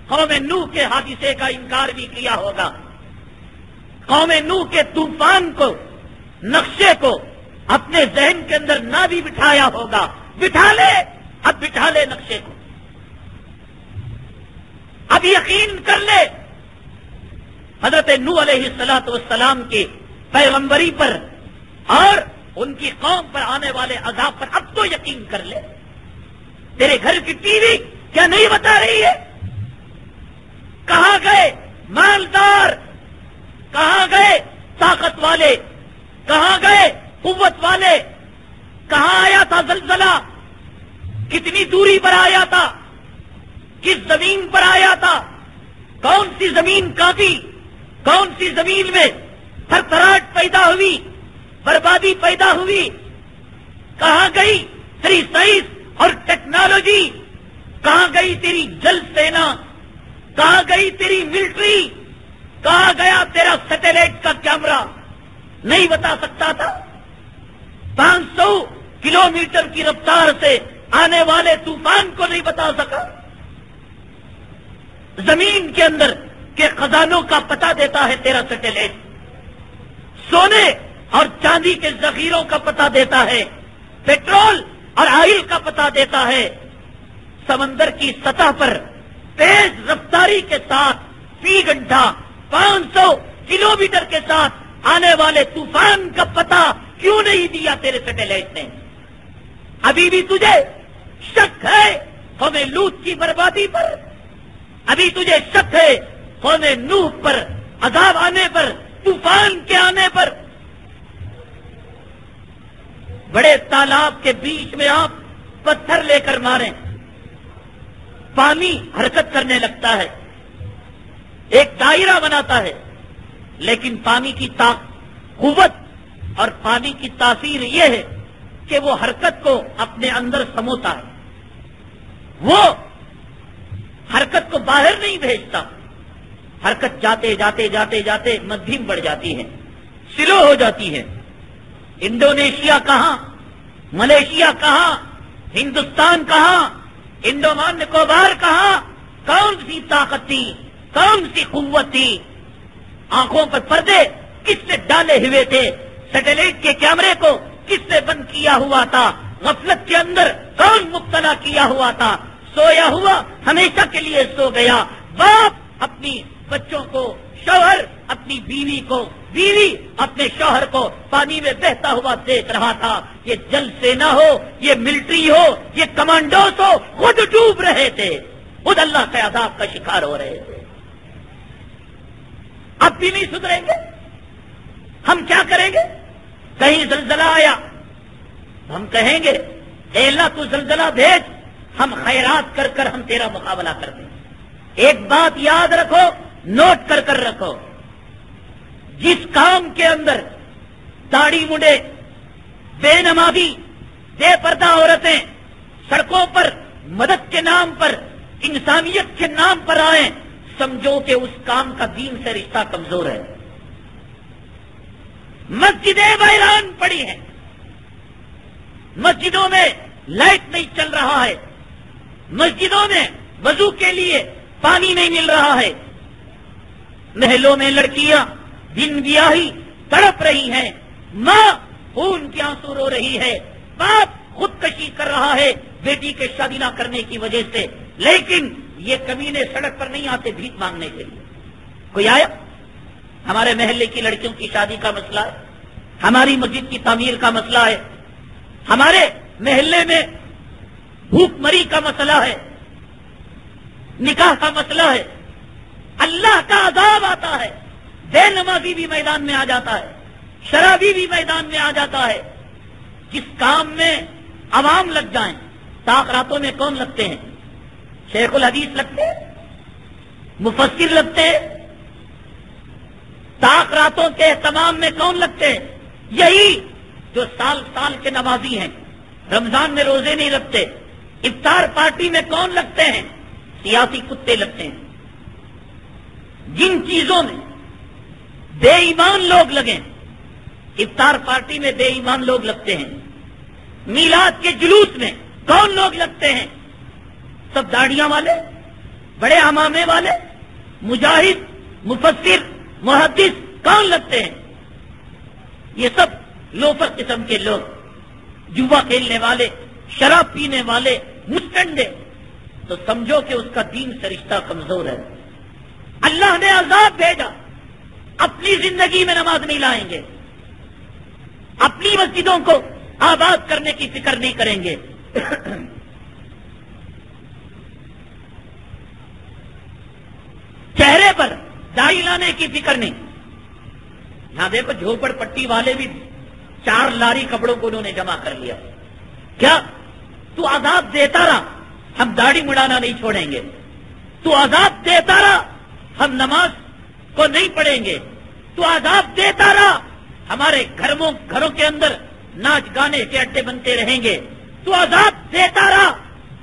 قوم نوح کے حادثے کا انکار بھی کیا ہوگا، قوم نوح کے طوفان کو، نقشے کو اپنے ذہن کے اندر نہ بھی بٹھایا ہوگا، بٹھا لے، اب بٹھا لے نقشے کو، اب یقین کر لے. حضرت نوح علیہ السلام کی پیغمبری پر اور ان کی قوم پر آنے والے عذاب پر اب تو یقین کر لے. تیرے گھر کی ٹی وی کیا نہیں بتا رہی ہے؟ کہاں گئے مالدار، کہاں گئے طاقت والے، کہاں گئے قوت والے؟ کہاں آیا تھا زلزلہ؟ کتنی دوری پر آیا تھا؟ کس زمین پر آیا تھا؟ کون سی زمین کانپی؟ کون سی زمین میں تھر تھراہٹ پیدا ہوئی، بربادی پیدا ہوئی؟ کہاں گئی تیری سائنس اور ٹیکنالوجی؟ کہاں گئی تیری جل سینا؟ کہاں گئی تیری ملٹری؟ کہاں گیا تیرا سیٹلائٹ کا کیمرہ؟ نہیں بتا سکتا تھا؟ 500 کلومیٹر کی رفتار سے آنے والے طوفان کو نہیں بتا سکا؟ زمین کے اندر کے خزانوں کا پتہ دیتا ہے تیرا سیٹلائٹ، سونے اور چاندی کے ذخیروں کا پتہ دیتا ہے، پیٹرول اور آئل کا پتہ دیتا ہے، سمندر کی سطح پر تیز رفتاری کے ساتھ فی گھنٹہ 500 کلومیٹر کے ساتھ آنے والے طوفان کا پتہ کیوں نہیں دیا تیرے سیٹلائٹ نے؟ ابھی بھی تجھے شک ہے قوم لوط کی بربادی پر؟ ابھی تجھے شک ہے قوم نوح پر عذاب آنے پر، طوفان کے آنے پر؟ بڑے تالاب کے بیچ میں آپ پتھر لے کر ماریں، پانی حرکت کرنے لگتا ہے، ایک دائرہ بناتا ہے، لیکن پانی کی قوت اور پانی کی تاثیر یہ ہے کہ وہ حرکت کو اپنے اندر سموتا ہے، وہ حرکت کو باہر نہیں بھیجتا. حرکت جاتے جاتے جاتے جاتے مدھیم بڑھ جاتی ہے، سلو ہو جاتی ہے. انڈونیشیا کہاں، ملیشیا کہاں، ہندوستان کہاں، انڈومان نکوبار کہاں؟ کون سی طاقت تھی، کون سی قوت تھی؟ آنکھوں پر پردے کس سے ڈالے ہوئے تھے؟ سیٹلائٹ کے کیمرے کو کس سے بند کیا ہوا تھا؟ غفلت کے اندر کون مبتلا کیا ہوا تھا؟ سویا ہوا ہمیشہ کے لیے سو گیا. باپ اپنی بچوں کو، شوہر اپنی بیوی کو، بیوی اپنے شوہر کو پانی میں بہتا ہوا دیکھ رہا تھا. یہ جل سینا ہو، یہ ملٹری ہو، یہ کمانڈوز ہو، خود ڈوب رہے تھے، خود اللہ کے عذاب کا شکار ہو رہے تھے. اب بھی نہیں سدھریں گے. ہم کیا کریں گے؟ کہیں زلزلہ آیا ہم کہیں گے اے اللہ تو زلزلہ بھیج، ہم خیرات کر کر ہم تیرا مقابلہ کر دیں. ایک بات یاد رکھو، نوٹ کر کر رکھو، جس کام کے اندر داڑھی منڈے، بے نمازی، بے پردہ عورتیں سڑکوں پر مدد کے نام پر، انسانیت کے نام پر آئیں، سمجھو کہ اس کام کا دین سے رشتہ کمزور ہے. مسجدیں ویران پڑی ہیں، مسجدوں میں لائٹ نہیں چل رہا ہے، مسجدوں میں وضو کے لیے پانی نہیں مل رہا ہے، محلوں میں لڑکیاں دن بیاہی تڑپ رہی ہیں، ماں خون کے آنسو رو رہی ہے، باپ خودکشی کر رہا ہے بیٹی کے شادی نہ کرنے کی وجہ سے. لیکن یہ کمینے سڑک پر نہیں آتے بھیک مانگنے کے لیے. کوئی آیا؟ ہمارے محلے کی لڑکیوں کی شادی کا مسئلہ ہے, ہماری مسجد کی تعمیر کا مسئلہ ہے, ہمارے محلے میں بھوک مری کا مسئلہ ہے, نکاح کا مسئلہ ہے. اللہ کا عذاب آتا ہے, بے نمازی بھی میدان میں آ جاتا ہے, شرابی بھی میدان میں آ جاتا ہے. جس کام میں عوام لگ جائیں, تاخراتوں میں کون لگتے ہیں؟ شیخ الحدیث لگتے ہیں, مفسر لگتے ہیں. تاخراتوں کے اہتمام میں کون لگتے ہیں؟ یہی جو سال سال کے نمازی ہیں, رمضان میں روزے نہیں رکھتے. افطار پارٹی میں کون لگتے ہیں؟ سیاسی کتے لگتے ہیں. جن چیزوں میں بے ایمان لوگ لگیں, افطار پارٹی میں بے ایمان لوگ لگتے ہیں. میلاد کے جلوس میں کون لوگ لگتے ہیں؟ سب داڑیاں والے, بڑے عمامے والے, مجاہد, مفسر, محدث کون لگتے ہیں؟ یہ سب لوفر قسم کے لوگ, جوا کھیلنے والے, شراب پینے والے, مسٹنڈے. تو سمجھو کہ اس کا دین سے رشتہ کمزور ہے. اللہ نے عذاب بھیجا, اپنی زندگی میں نماز نہیں لائیں گے, اپنی مسجدوں کو آباد کرنے کی فکر نہیں کریں گے. چہرے پر داڑھی لانے کی فکر نہیں. یہاں دیکھو جھوپڑ پٹی والے بھی 4 لاری کپڑوں کو انہوں نے جمع کر لیا. کیا تو عذاب دیتا رہا, ہم داڑھی مڑانا نہیں چھوڑیں گے. تو عذاب دیتا رہا, ہم نماز کو نہیں پڑھیں گے. تو عذاب دیتا رہا, ہمارے گھروں کے اندر ناچ گانے کے اڈے بنتے رہیں گے. تو عذاب دیتا رہا,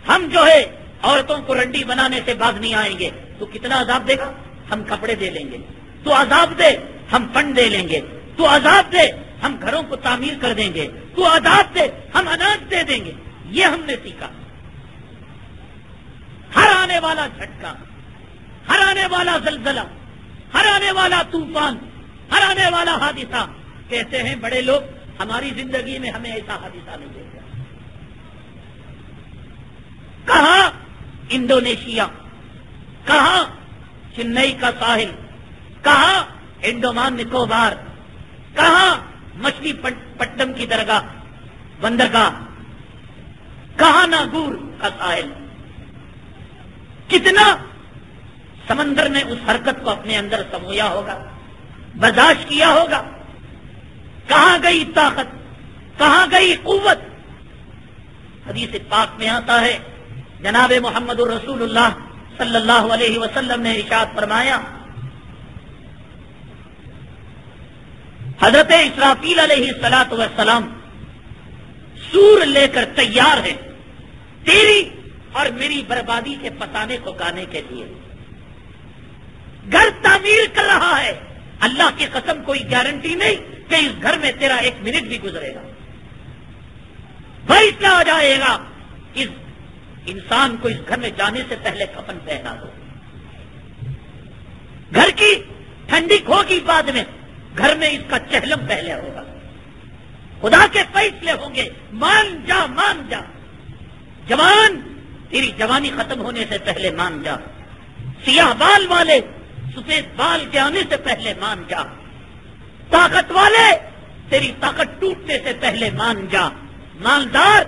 ہم جو ہے عورتوں کو رنڈی بنانے سے باز نہیں آئیں گے. تو کتنا عذاب دے گا؟ ہم کپڑے دے لیں گے. تو عذاب دے, ہم فنڈ دے لیں گے. تو عذاب دے, ہم گھروں کو تعمیر کر دیں گے. تو عذاب دے, ہم اناج دے دیں گے. یہ ہم نے سیکھا. ہر آنے والا جھٹکا, ہر آنے والا زلزلہ, ہر آنے والا طوفان, ہر آنے والا حادثہ, کہتے ہیں بڑے لوگ ہماری زندگی میں ہمیں ایسا حادثہ نہیں دیکھا. کہاں انڈونیشیا, کہاں چنئی کا ساحل, کہاں انڈومان نکوبار, کہاں مچھلی پٹنم کی درگاہ بندرگاہ, کہاں ناگور کا ساحل. کتنا سمندر نے اس حرکت کو اپنے اندر سمویا ہوگا, برداشت کیا ہوگا. کہاں گئی طاقت, کہاں گئی قوت. حدیث پاک میں آتا ہے, جناب محمد الرسول اللہ صلی اللہ علیہ وسلم نے ارشاد فرمایا, حضرت اسرافیل علیہ الصلوۃ والسلام سور لے کر تیار ہیں تیری اور میری بربادی کے پتانے کو گانے کے لیے. گھر تعمیر کر رہا ہے, اللہ کی قسم کوئی گارنٹی نہیں کہ اس گھر میں تیرا 1 منٹ بھی گزرے گا. فیصلہ آ جائے گا, اس انسان کو اس گھر میں جانے سے پہلے کفن پہنا دو. گھر کی ٹھنڈک ہوگی بعد میں, گھر میں اس کا چہلم پہلے ہوگا. خدا کے فیصلے ہوں گے, مان جا مان جا. جوان, تیری جوانی ختم ہونے سے پہلے مان جا. سیاہ بال والے سفید بال کے آنے سے پہلے مان جا. طاقت والے تیری طاقت ٹوٹنے سے پہلے مان جا. مالدار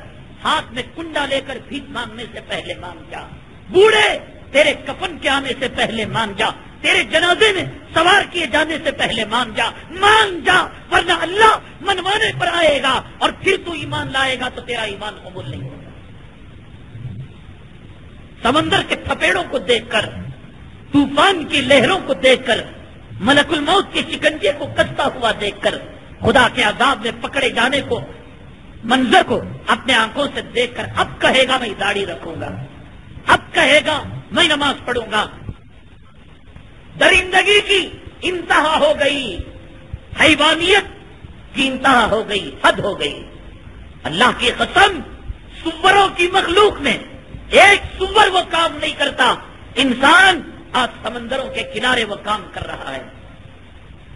ہاتھ میں کنڈا لے کر بھیک مانگنے سے پہلے مان جا. بوڑھے تیرے کفن کے آنے سے پہلے مان جا. تیرے جنازے میں سوار کیے جانے سے پہلے مان جا. مان جا, ورنہ اللہ منوانے پر آئے گا اور پھر تو ایمان لائے گا تو تیرا ایمان قبول نہیں ہوگا. سمندر کے تھپیڑوں کو دیکھ کر, طوفان کی لہروں کو دیکھ کر, ملک الموت کے شکنجے کو کستا ہوا دیکھ کر, خدا کے عذاب میں پکڑے جانے کو, منظر کو اپنے آنکھوں سے دیکھ کر اب کہے گا میں داڑھی رکھوں گا, اب کہے گا میں نماز پڑھوں گا. درندگی کی انتہا ہو گئی, حیوانیت کی انتہا ہو گئی, حد ہو گئی. اللہ کی قسم, سوروں کی مخلوق میں ایک سور وہ کام نہیں کرتا. انسان آج سمندروں کے کنارے وہ کام کر رہا ہے.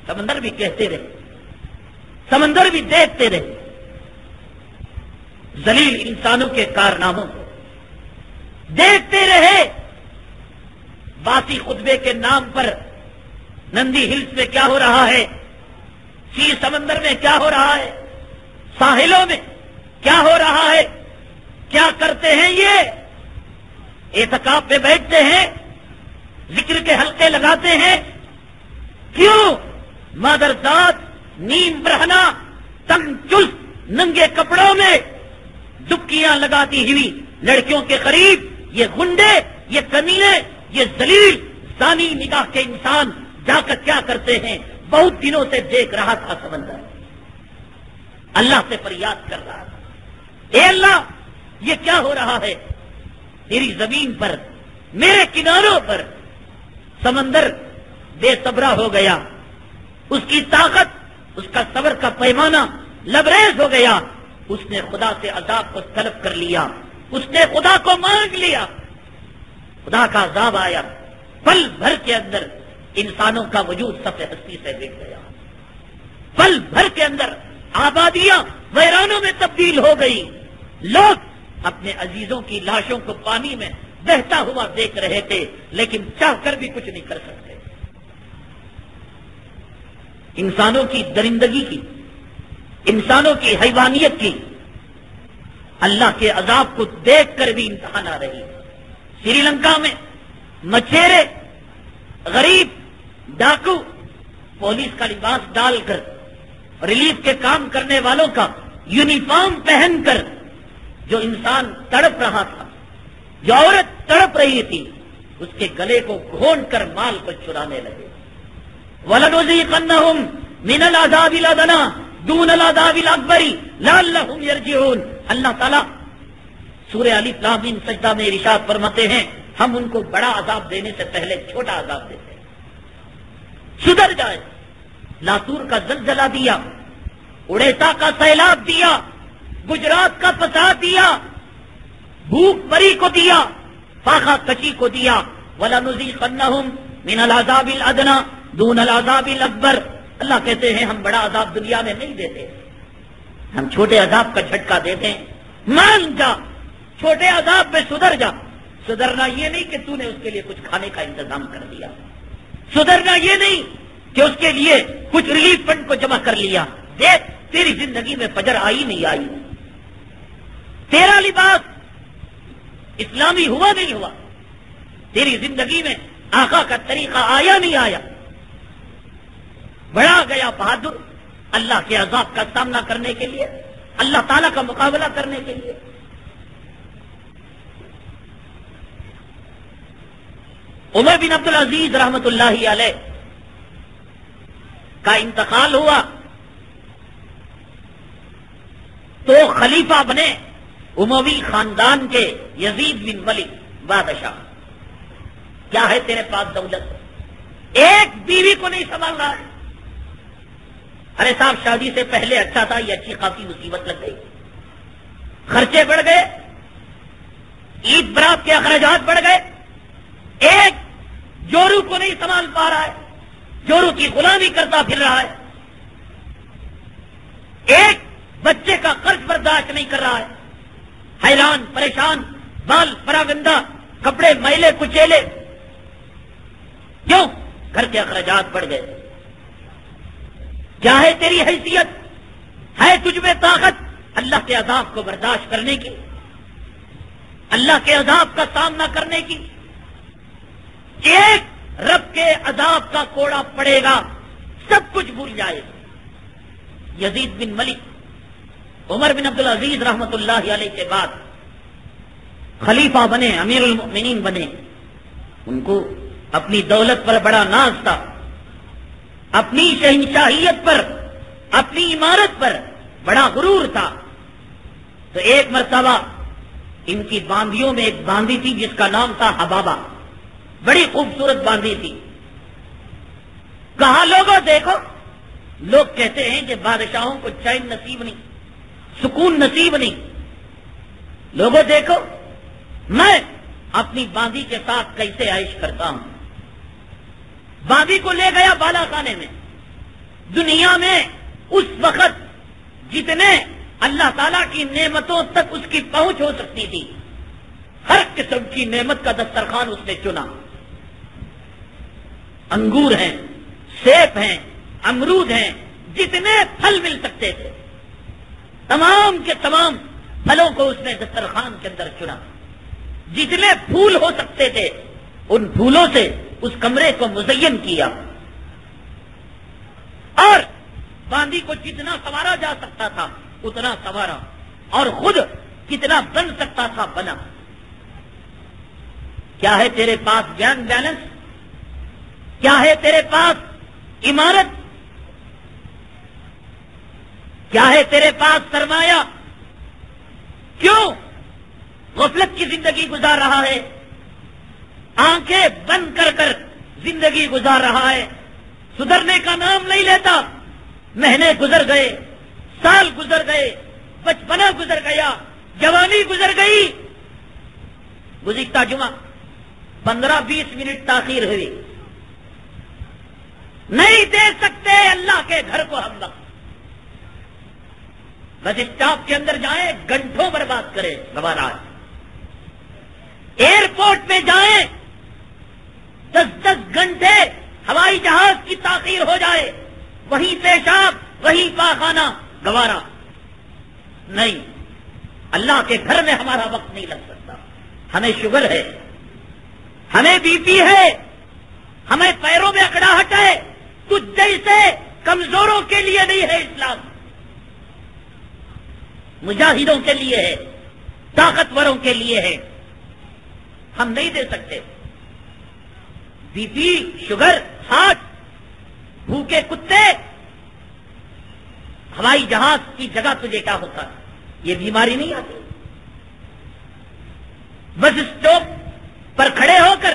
سمندر بھی کہتے رہے, سمندر بھی دیکھتے رہے ذلیل انسانوں کے کارناموں کو, دیکھتے رہے باسی خطبے کے نام پر نندی ہلز میں کیا ہو رہا ہے، سی سمندر میں کیا ہو رہا ہے، ساحلوں میں کیا ہو رہا ہے، کیا کرتے ہیں یہ؟ اعتکاف پہ بیٹھتے ہیں، ذکر کے حلقے لگاتے ہیں، کیوں؟ مادرزاد نیم برہنا تنگ چست ننگے کپڑوں میں ڈبکیاں لگاتی ہوئی لڑکیوں کے قریب یہ گنڈے، یہ کمینے، یہ ذلیل زانی نگاہ کے انسان جا کر کیا کرتے ہیں؟ بہت دنوں سے دیکھ رہا تھا سمندر، اللہ سے فریاد کر رہا تھا، اے اللہ یہ کیا ہو رہا ہے؟ تیری زمین پر، میرے کناروں پر سمندر بے صبرا ہو گیا، اس کی طاقت، اس کا صبر کا پیمانہ لبریز ہو گیا، اس نے خدا سے عذاب کو طلب کر لیا، اس نے خدا کو مانگ لیا، خدا کا عذاب آیا، پل بھر کے اندر انسانوں کا وجود سب ہستی سے مٹ گیا، پل بھر کے اندر آبادیاں ویرانوں میں تبدیل ہو گئی، لوگ اپنے عزیزوں کی لاشوں کو پانی میں بہتا ہوا دیکھ رہے تھے، لیکن چاہ کر بھی کچھ نہیں کر سکتے۔ انسانوں کی درندگی کی، انسانوں کی حیوانیت کی، اللہ کے عذاب کو دیکھ کر بھی انتہا نہ رہی۔ سری لنکا میں مچھیرے، غریب، ڈاکو پولیس کا لباس ڈال کر، ریلیف کے کام کرنے والوں کا یونیفارم پہن کر جو انسان تڑپ رہا تھا، جو عورت تڑپ رہی تھی، اس کے گلے کو گھونٹ کر مال کو چرانے لگے۔ وَلَنُذِيقَنَّهُمْ مِنَ الْعَذَابِ الْأَدْنَىٰ دُونَ الْعَذَابِ الْأَكْبَرِ لَعَلَّهُمْ يَرْجِعُونَ۔ اللہ تعالیٰ سورہ الف لام میم سجدہ میں ارشاد فرماتے ہیں، ہم ان کو بڑا عذاب دینے سے پہلے چھوٹا عذاب دیتے ہیں، سدھر جائے۔ لاتور کا زلزلہ دیا، اڑیسہ کا سیلاب دیا، گجرات کا فساد دیا، بھوک مری کو دیا، فاقہ کشی کو دیا۔ وَلَنُذِيقَنَّهُمْ مِنَ الْعَذَابِ الْأَدْنَىٰ دُونَ الْعَذَابِ الْأَكْبَرِ۔ اللہ کہتے ہیں ہم بڑا عذاب دنیا میں نہیں دیتے، ہم چھوٹے عذاب کا جھٹکا دیتے ہیں۔ مان جا، چھوٹے عذاب میں سدھر جا۔ سدھرنا یہ نہیں کہ تو نے اس کے لیے کچھ کھانے کا انتظام کر دیا، سدھرنا یہ نہیں کہ اس کے لیے کچھ ریلیف فنڈ کو جمع کر لیا۔ دیکھ تیری زندگی میں فجر آئی نہیں آئی، تیرا لباس اسلامی ہوا نہیں ہوا، تیری زندگی میں آقا کا طریقہ آیا نہیں آیا، بڑا گیا بہادر اللہ کے عذاب کا سامنا کرنے کے لیے، اللہ تعالیٰ کا مقابلہ کرنے کے لیے۔ عمر بن عبدالعزیز رحمت اللہ علیہ کا انتقال ہوا تو خلیفہ بنے اموی خاندان کے یزید بن ملک بادشاہ۔ کیا ہے تیرے پاس دولت، ایک بیوی کو نہیں سنبھال رہا ہے۔ ارے صاحب شادی سے پہلے اچھا تھا، یہ اچھی خاصی مصیبت لگ گئی، خرچے بڑھ گئے، عید برات کے اخراجات بڑھ گئے، ایک جورو کو نہیں سنبھال پا رہا ہے، جورو کی غلامی کرتا پھر رہا ہے، ایک بچے کا قرض برداشت نہیں کر رہا ہے، حیران پریشان، بال پراگندہ، کپڑے میلے کچیلے، کیوں؟ گھر کے اخراجات بڑھ گئے۔ کیا ہے تیری حیثیت، ہے تجھ میں طاقت اللہ کے عذاب کو برداشت کرنے کی، اللہ کے عذاب کا سامنا کرنے کی؟ ایک رب کے عذاب کا کوڑا پڑے گا، سب کچھ بھول جائے گا۔ یزید بن ملک عمر بن عبدالعزیز رحمت اللہ علیہ کے بعد خلیفہ بنے، امیر المؤمنین بنے۔ ان کو اپنی دولت پر بڑا ناز تھا، اپنی شہنشاہیت پر، اپنی عمارت پر بڑا غرور تھا۔ تو ایک مرتبہ ان کی باندیوں میں ایک باندی تھی جس کا نام تھا حبابہ، بڑی خوبصورت باندی تھی۔ کہا لوگوں دیکھو، لوگ کہتے ہیں کہ بادشاہوں کو چین نصیب نہیں، سکون نصیب نہیں، لوگوں دیکھو میں اپنی باندی کے ساتھ کیسے عیش کرتا ہوں۔ باندی کو لے گیا بالا خانے میں۔ دنیا میں اس وقت جتنے اللہ تعالیٰ کی نعمتوں تک اس کی پہنچ ہو سکتی تھی، ہر قسم کی نعمت کا دسترخوان اس نے چنا۔ انگور ہیں، سیب ہیں، امرود ہیں، جتنے پھل مل سکتے تھے تمام کے تمام پھلوں کو اس نے دسترخوان کے اندر چنا. جتنے پھول ہو سکتے تھے ان پھولوں سے اس کمرے کو مزین کیا اور باندی کو جتنا سوارا جا سکتا تھا اتنا سوارا اور خود کتنا بن سکتا تھا بنا. کیا ہے تیرے پاس بینک بیلنس؟ کیا ہے تیرے پاس عمارت؟ کیا ہے تیرے پاس سرمایہ؟ کیوں غفلت کی زندگی گزار رہا ہے؟ آنکھیں بند کر کر زندگی گزار رہا ہے، سدھرنے کا نام نہیں لیتا. مہینے گزر گئے، سال گزر گئے، بچپنا گزر گیا، جوانی گزر گئی. گزشتہ جمعہ 15-20 منٹ تاخیر ہوئی. نہیں دے سکتے اللہ کے گھر کو ہم وقت. بس اسٹاپ کے اندر جائیں گھنٹوں برباد کرے گوارا. ایئرپورٹ میں جائیں 10-10 گھنٹے ہوائی جہاز کی تاخیر ہو جائے، وہیں پیشاب وہیں پاخانہ، گوارا نہیں. اللہ کے گھر میں ہمارا وقت نہیں لگ سکتا. ہمیں شوگر ہے، ہمیں بی پی ہے، ہمیں پیروں میں اکڑاہٹ ہے. تجھ جیسے کمزوروں کے لیے نہیں ہے اسلام، مجاہدوں کے لیے ہے، طاقتوروں کے لیے ہے. ہم نہیں دے سکتے. بی پی، شوگر، ہارٹ، بھوکے کتے، ہوائی جہاز کی جگہ تجھے کیا ہوتا ہے؟ یہ بیماری نہیں آتی. بس اسٹاپ پر کھڑے ہو کر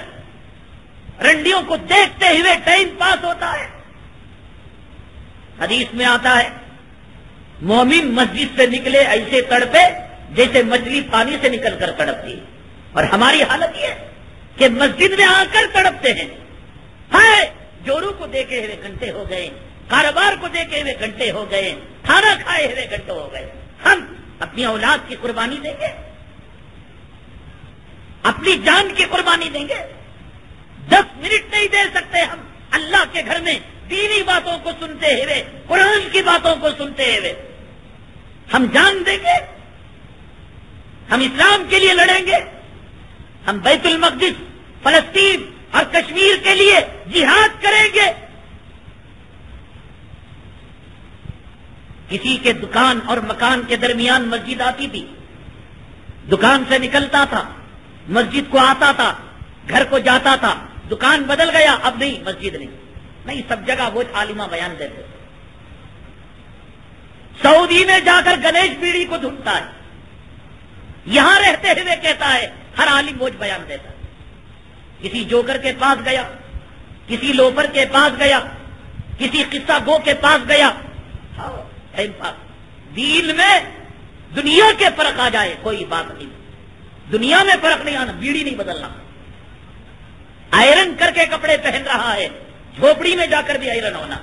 رنڈیوں کو دیکھتے ہوئے ٹائم پاس ہوتا ہے. حدیث میں آتا ہے مومن مسجد سے نکلے ایسے تڑپے جیسے مچھلی پانی سے نکل کر تڑپتی ہے. اور ہماری حالت یہ ہے کہ مسجد میں آ کر تڑپتے ہیں. ہائے جورو کو دیکھے ہوئے گھنٹے ہو گئے، کاروبار کو دیکھے ہوئے گھنٹے ہو گئے، کھانا کھائے ہوئے گھنٹے ہو گئے. ہم اپنی اولاد کی قربانی دیں گے؟ اپنی جان کی قربانی دیں گے؟ 10 منٹ نہیں دے سکتے ہم اللہ کے گھر میں دینی باتوں کو سنتے ہوئے، قرآن کی باتوں کو سنتے ہوئے. ہم جان دیں گے؟ ہم اسلام کے لیے لڑیں گے؟ ہم بیت المقدس، فلسطین اور کشمیر کے لیے جہاد کریں گے؟ کسی کے دکان اور مکان کے درمیان مسجد آتی تھی، دکان سے نکلتا تھا، مسجد کو آتا تھا، گھر کو جاتا تھا. دکان بدل گیا، اب نہیں، مسجد نہیں، سب جگہ وہ عالمہ بیان دیتے. سعودی میں جا کر گنیش پیڑی کو ڈھونڈتا ہے، یہاں رہتے ہوئے کہتا ہے ہر عالم بوجھ بیان دیتا ہے. کسی جوکر کے پاس گیا، کسی لوفر کے پاس گیا، کسی قصہ گو کے پاس گیا. دین میں دنیا کے فرق آ جائے کوئی بات نہیں، دنیا میں فرق نہیں آنا، بیڑی نہیں بدلنا. آئرن کر کے کپڑے پہن رہا ہے، جھوپڑی میں جا کر بھی آئرن ہونا.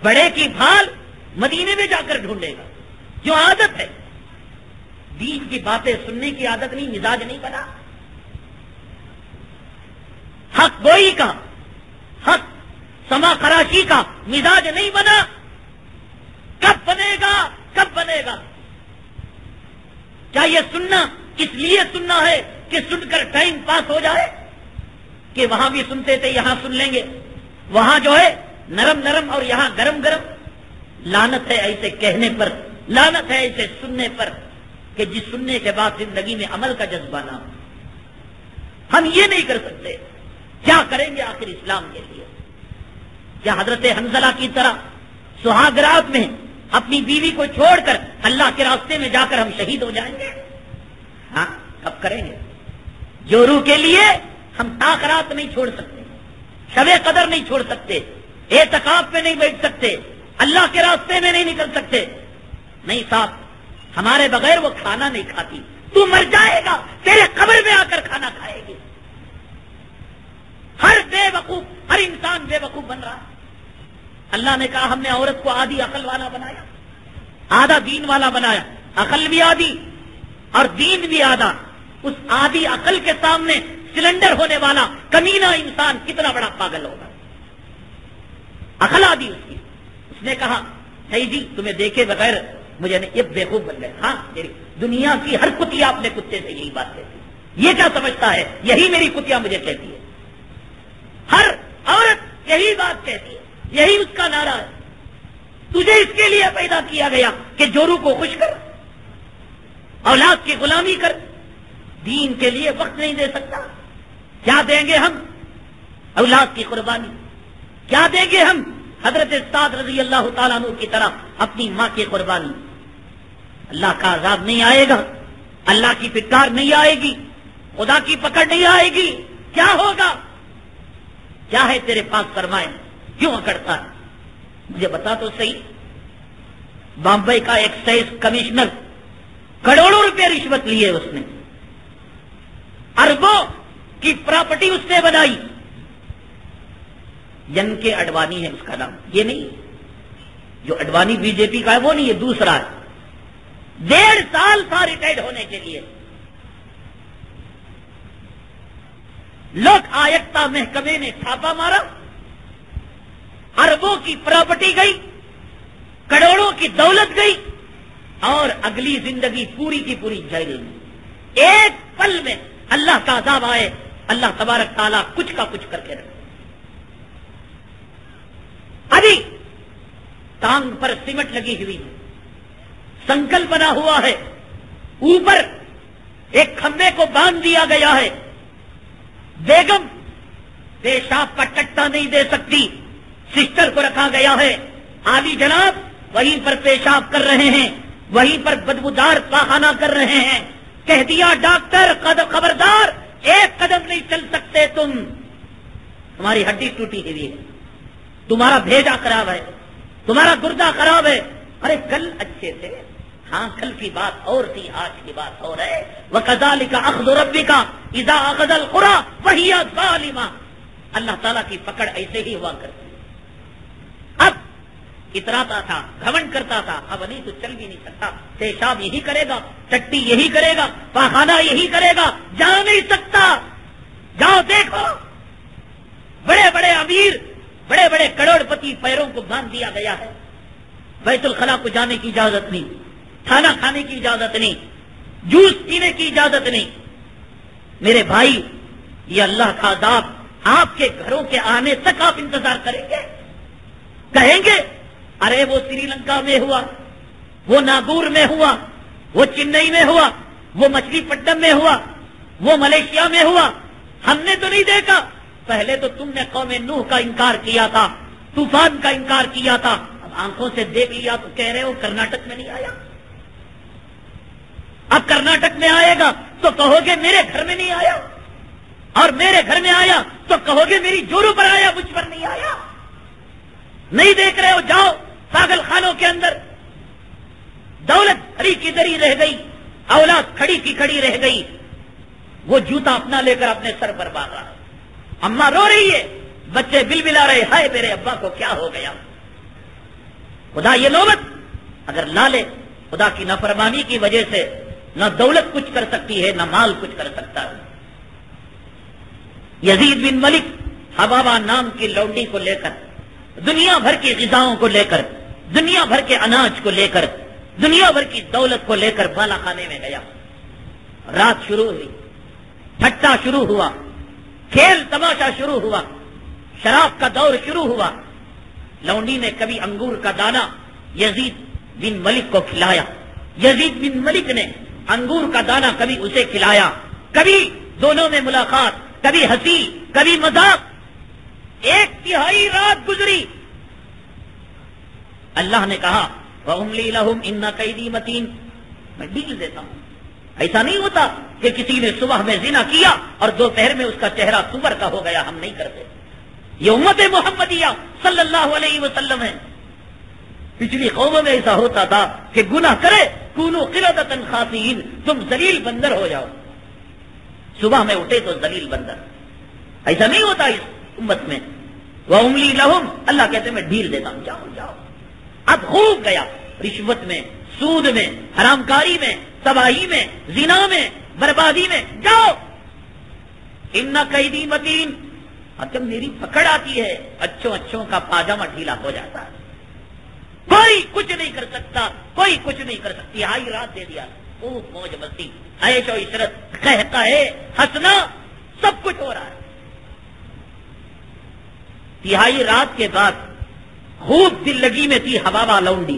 بڑے کی بھال مدینے میں جا کر ڈھونڈے گا، جو عادت ہے. دین کی باتیں سننے کی عادت نہیں، مزاج نہیں بنا. حق گوئی کا، حق سما خراشی کا مزاج نہیں بنا. کب بنے گا؟ کب بنے گا؟ کیا یہ سننا اس لیے سننا ہے کہ سن کر ٹائم پاس ہو جائے کہ وہاں بھی سنتے تھے یہاں سن لیں گے، وہاں جو ہے نرم نرم اور یہاں گرم گرم؟ لعنت ہے ایسے کہنے پر، لعنت ہے ایسے سننے پر کہ جس سننے کے بعد زندگی میں عمل کا جذبہ نہ ہو. ہم یہ نہیں کر سکتے. کیا کریں گے آخر اسلام کے لیے؟ کیا حضرت حنظلہ کی طرح سہاگ رات میں اپنی بیوی کو چھوڑ کر اللہ کے راستے میں جا کر ہم شہید ہو جائیں گے؟ ہاں، کب کریں گے؟ جورو کے لیے ہم تاخرات نہیں چھوڑ سکتے، شب قدر نہیں چھوڑ سکتے، اعتکاف میں نہیں بیٹھ سکتے، اللہ کے راستے میں نہیں نکل سکتے. نہیں صاحب، ہمارے بغیر وہ کھانا نہیں کھاتی. تو مر جائے گا، تیرے قبر میں آ کر کھانا کھائے گی. ہر بے وقوف، ہر انسان بے وقوف بن رہا. اللہ نے کہا ہم نے عورت کو آدھی عقل والا بنایا، آدھا دین والا بنایا. عقل بھی آدھی اور دین بھی آدھا. اس آدھی عقل کے سامنے سلنڈر ہونے والا کمینہ انسان کتنا بڑا پاگل ہوگا. اخلا دی اس کی. اس نے کہا نہیں جی تمہیں دیکھے بغیر مجھے نہیں, یہ بیوقوف بن گئے. ہاں میری دنیا کی ہر کتیا اپنے کتے سے یہی بات کہتی ہے. یہ کیا سمجھتا ہے, یہی میری کتیا مجھے کہتی ہے. ہر عورت یہی بات کہتی ہے, یہی اس کا نعرہ ہے. تجھے اس کے لیے پیدا کیا گیا کہ جورو کو خوش کر, اولاد کی غلامی کر, دین کے لیے وقت نہیں دے سکتا. کیا دیں گے ہم؟ اولاد کی قربانی. کیا دیں گے ہم؟ حضرت سعد رضی اللہ تعالیٰ عنہ کی طرح اپنی ماں کی قربانی. اللہ کا عذاب نہیں آئے گا, اللہ کی پھٹکار نہیں آئے گی, خدا کی پکڑ نہیں آئے گی. کیا ہوگا؟ کیا ہے تیرے پاس فرمائے, کیوں اکڑتا ہے؟ مجھے بتا تو صحیح. بامبئی کا ایکسائز کمشنر کروڑوں روپے رشوت لیے اس نے, اربوں کی پراپرٹی اس نے بنائی. ین کے اڈوانی ہے اس کا نام, یہ نہیں جو اڈوانی بی جے پی کا ہے وہ نہیں, یہ دوسرا ہے. 1.5 سال تھا ریٹائرڈ ہونے کے لیے. لوک آیکتا محکمے نے چھاپا مارا, اربوں کی پراپرٹی گئی, کروڑوں کی دولت گئی, اور اگلی زندگی پوری کی پوری جیل میں. ایک پل میں اللہ کا عذاب آئے, اللہ تبارک تعالیٰ کچھ کا کچھ کر کے رکھے. ابھی ٹانگ پر سیمٹ لگی ہوئی ہے, سنکل بنا ہوا ہے, اوپر ایک کھمبے کو باندھ دیا گیا ہے. بیگم پیشاب کا ٹٹا نہیں دے سکتی, سسٹر کو رکھا گیا ہے. عالی جناب وہیں پر پیشاب کر رہے ہیں, وہیں پر بدبودار پاخانہ کر رہے ہیں. کہہ دیا ڈاکٹر خبردار, ایک قدم نہیں چل سکتے تم, تمہاری ہڈی ٹوٹی ہوئی ہے, تمہارا بھیجا خراب ہے, تمہارا گردہ خراب ہے. ارے کل اچھے تھے, ہاں کل کی بات اور تھی, آج کی بات اور ہے. وَكَذَلِكَ أَخْذُ رَبِّكَ إِذَا أَخَذَ الْقُرَىٰ وَهِيَ ظَالِمَةٌ. اللہ تعالیٰ کی پکڑ ایسے ہی ہوا کرتی. اب اتراتا تھا, گھمنڈ کرتا تھا, اب نہیں تو چل بھی نہیں سکتا. پیشاب یہی کرے گا, ٹٹی یہی کرے گا, پاخانہ یہی کرے گا, جا نہیں سکتا. جاؤ دیکھو, بڑے بڑے امیر, بڑے بڑے کروڑ پتی پیروں کو باندھ دیا گیا ہے. بیت الخلا کو جانے کی اجازت نہیں, کھانا کھانے کی اجازت نہیں, جوس پینے کی اجازت نہیں. میرے بھائی, یہ اللہ کا عذاب آپ کے گھروں کے آنے تک آپ انتظار کریں گے؟ کہیں گے ارے وہ سری لنکا میں ہوا, وہ ناگور میں ہوا, وہ چنئی میں ہوا, وہ مچھلی پٹنم میں ہوا, وہ ملیشیا میں ہوا, ہم نے تو نہیں دیکھا. پہلے تو تم نے قوم نوح کا انکار کیا تھا, طوفان کا انکار کیا تھا, اب آنکھوں سے دیکھ لیا تو کہہ رہے ہو کرناٹک میں نہیں آیا. اب کرناٹک میں آئے گا تو کہو گے میرے گھر میں نہیں آیا, اور میرے گھر میں آیا تو کہو گے میری جورو پر آیا, مجھ پر نہیں آیا. نہیں دیکھ رہے ہو, جاؤ پاگل خانوں کے اندر. دولت کھڑی کی دری رہ گئی, اولاد کھڑی کی کھڑی رہ گئی. وہ جوتا اپنا لے کر اپنے سر پر باندھ رہا ہے, اماں رو رہی ہے, بچے بل بلا رہے, ہائے میرے ابا کو کیا ہو گیا. خدا یہ نوبت اگر لا لے, خدا کی نافرمانی کی وجہ سے نہ دولت کچھ کر سکتی ہے, نہ مال کچھ کر سکتا ہے. یزید بن ملک حبابہ نام کی لونڈی کو لے کر, دنیا بھر کی غذاؤں کو لے کر, دنیا بھر کے اناج کو لے کر, دنیا بھر کی دولت کو لے کر بالا خانے میں گیا. رات شروع ہوئی, ٹھٹا شروع ہوا, کھیل تماشا شروع ہوا, شراب کا دور شروع ہوا. لونڈی نے کبھی انگور کا دانہ یزید بن ملک کو کھلایا, یزید بن ملک نے انگور کا دانہ کبھی اسے کھلایا. کبھی دونوں میں ملاقات, کبھی ہنسی, کبھی مذاق. 1/3 رات گزری. اللہ نے کہا وَأُمْلِي لَهُمْ إِنَّ كَيْدِي مَتِينٌ, میں ڈیل دیتا ہوں. ایسا نہیں ہوتا کہ کسی نے صبح میں زنا کیا اور دوپہر میں اس کا چہرہ سور کا ہو گیا, ہم نہیں کرتے. یہ امت محمدیہ صلی اللہ علیہ وسلم ہے. پچھلی قوموں میں ایسا ہوتا تھا کہ گناہ کرے کونوا قردۃ خاسئین, تم ذلیل بندر ہو جاؤ. صبح میں اٹھے تو ذلیل بندر. ایسا نہیں ہوتا اس امت میں. وَأُمْلِي لَهُمْ, اللہ کہتے میں ڈھیل دیتا ہوں, جاؤ جاؤ. اب خوب گیا, رشوت میں, سود میں, حرام کاری میں, تباہی میں, زنا میں, بربادی میں, جاؤ. ان قیدی متین, اور جب میری پکڑ آتی ہے اچھوں کا پاجامہ ڈھیلا ہو جاتا ہے. کوئی کچھ نہیں کر سکتا, کوئی کچھ نہیں کر سکتی. ہائی رات دے دیا, خوب موج مستی, عیش و عشرت, کہتا ہے ہنسنا, سب کچھ ہو رہا ہے. تہائی رات کے بعد خوب دل لگی میں تھی حبابہ لونڈی.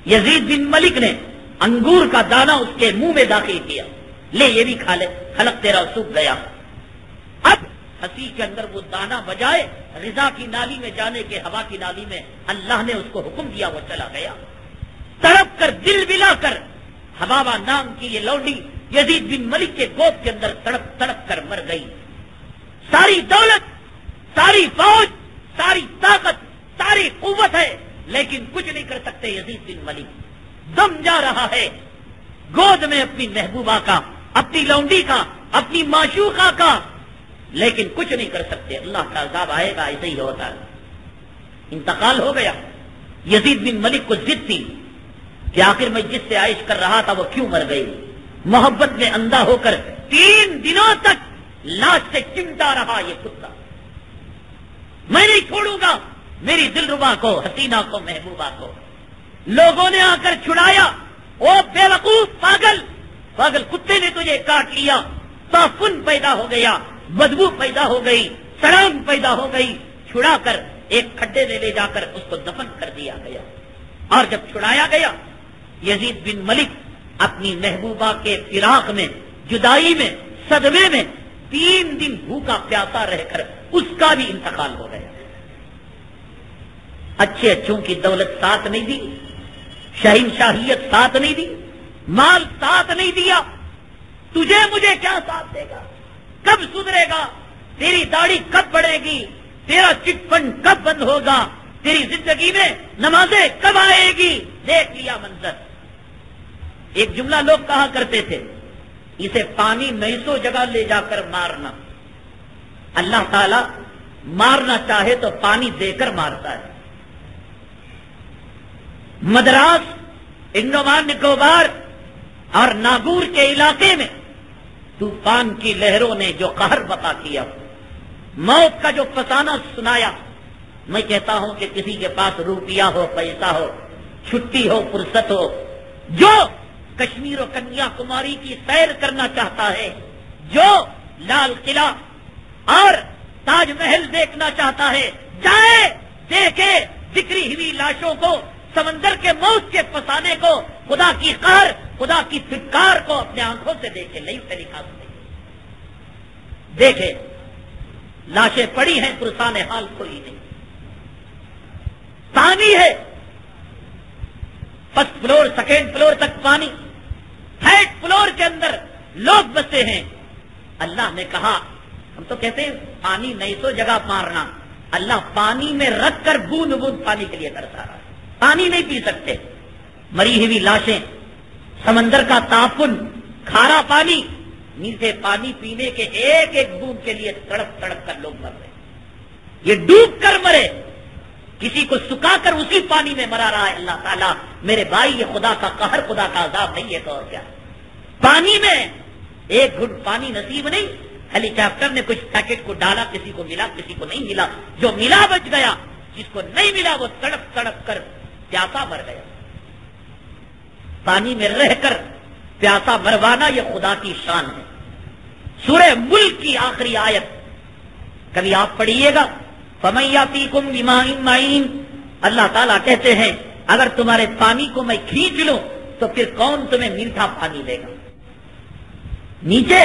یزید بن ملک نے انگور کا دانہ اس کے منہ میں داخل کیا, لے یہ بھی کھا لے, حلق تیرا سوکھ گیا. اب ہنسی کے اندر وہ دانہ بجائے غذا کی نالی میں جانے کے, ہوا کی نالی میں اللہ نے اس کو حکم دیا, وہ چلا گیا. تڑپ کر دل بلا کر حبابہ نام کی یہ لونڈی یزید بن ملک کے گود کے اندر تڑپ تڑپ کر مر گئی. ساری دولت, ساری فوج, ساری طاقت, ساری قوت ہے, لیکن کچھ نہیں کر سکتے. یزید بن ملک دم جا رہا ہے گود میں اپنی محبوبہ کا, اپنی لونڈی کا, اپنی معشوقہ کا, لیکن کچھ نہیں کر سکتے. اللہ کا عذاب آئے گا, ایسے ہی ہوتا ہے. انتقال ہو گیا. یزید بن ملک کو ضد تھی کہ آخر میں جس سے عائش کر رہا تھا وہ کیوں مر گئی. محبت میں اندھا ہو کر 3 دنوں تک لاش سے چمٹا رہا یہ کتا. میں نہیں چھوڑوں گا میری دلربا کو, حسینہ کو, محبوبہ کو. لوگوں نے آ کر چھڑایا. او بے وقوف, پاگل, پاگل کتے نے تجھے کاٹ لیا. تعفن پیدا ہو گیا, بدبو پیدا ہو گئی, سڑان پیدا ہو گئی. چھڑا کر ایک کھڈے میں لے جا کر اس کو دفن کر دیا گیا. اور جب چھڑایا گیا یزید بن ملک اپنی محبوبہ کے فراق میں, جدائی میں, صدمے میں 3 دن بھوکا پیاسا رہ کر اس کا بھی انتقال ہو گیا. اچھوں کی دولت ساتھ نہیں دی, شہنشاہیت ساتھ نہیں دی, مال ساتھ نہیں دیا. تجھے مجھے کیا ساتھ دے گا؟ کب سدھرے گا؟ تیری داڑھی کب بڑھے گی؟ تیرا چٹ فنڈ کب بند ہوگا؟ تیری زندگی میں نمازیں کب آئے گی؟ دیکھ لیا منظر. ایک جملہ لوگ کہا کرتے تھے, اسے پانی میسو جگہ لے جا کر مارنا. اللہ تعالی مارنا چاہے تو پانی دے کر مارتا ہے. مدراس, انڈومان نکوبار اور ناگور کے علاقے میں طوفان کی لہروں نے جو قہر بپا کیا, موت کا جو فسانہ سنایا. میں کہتا ہوں کہ کسی کے پاس روپیہ ہو, پیسہ ہو, چھٹی ہو, فرصت ہو, جو کشمیر و کنیا کماری کی سیر کرنا چاہتا ہے, جو لال قلعہ اور تاج محل دیکھنا چاہتا ہے, جائے, دیکھے بکھری ہوئی لاشوں کو, سمندر کے موت کے فسانے کو, خدا کی قہر, خدا کی پھٹکار کو اپنے آنکھوں سے دیکھے. نہیں سے لکھا دیکھے, لاشیں پڑی ہیں, پرسان حال کوئی نہیں. پانی ہے, فرسٹ فلور, سیکنڈ فلور تک پانی, تھرڈ فلور کے اندر لوگ بسے ہیں. اللہ نے کہا, ہم تو کہتے ہیں پانی نہیں سو جگہ مارنا, اللہ پانی میں رکھ کر بوند بوند پانی کے لیے ترسا رہا ہے. پانی نہیں پی سکتے, مری ہوئی لاشیں, سمندر کا تعفن, کھارا پانی, نیچے پانی پینے کے ایک ایک بوند کے لیے تڑپ تڑپ کر لوگ مر رہے. یہ ڈوب کر مرے, کسی کو سکا کر اسی پانی میں مرا رہا ہے. اللہ تعالیٰ, میرے بھائی, یہ خدا کا قہر, خدا کا عذاب نہیں ہے تو اور کیا. پانی میں ایک گھٹ پانی نصیب نہیں, ہیلی کاپٹر نے کچھ پیکٹ کو ڈالا, کسی کو ملا, کسی کو نہیں ملا. جو ملا بچ گیا, جس کو نہیں ملا وہ تڑپ تڑپ کر پیاسا مر گیا. پانی میں رہ کر پیاسا مروانا یہ خدا کی شان ہے. سورہ ملک کی آخری آیت کبھی آپ پڑھیے گا, فَمَن يَأْتِيكُم بِمَاءٍ مَّعِينٍ. اللہ تعالیٰ کہتے ہیں اگر تمہارے پانی کو میں کھینچ لوں تو پھر کون تمہیں میٹھا پانی دے گا. نیچے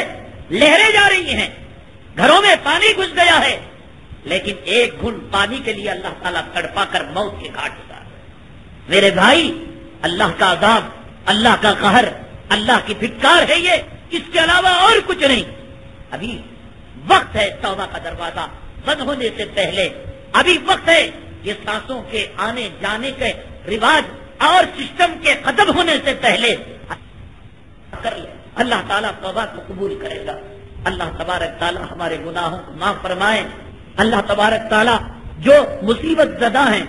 لہریں جا رہی ہیں, گھروں میں پانی گھس گیا ہے, لیکن ایک گھن پانی کے لیے اللہ تعالیٰ تڑپا کر موت کے گھاٹ اتارا. میرے بھائی, اللہ کا عذاب, اللہ کا قہر, اللہ کی پھٹکار ہے یہ, اس کے علاوہ اور کچھ نہیں. ابھی وقت ہے توبہ کا دروازہ بند ہونے سے پہلے, ابھی وقت ہے یہ سانسوں کے آنے جانے کے رواج اور سسٹم کے ختم ہونے سے پہلے کر لے. اللہ تعالیٰ توبہ کو قبول کرے گا. اللہ تبارک تعالیٰ ہمارے گناہوں کو معاف فرمائے. اللہ تبارک تعالیٰ جو مصیبت زدہ ہیں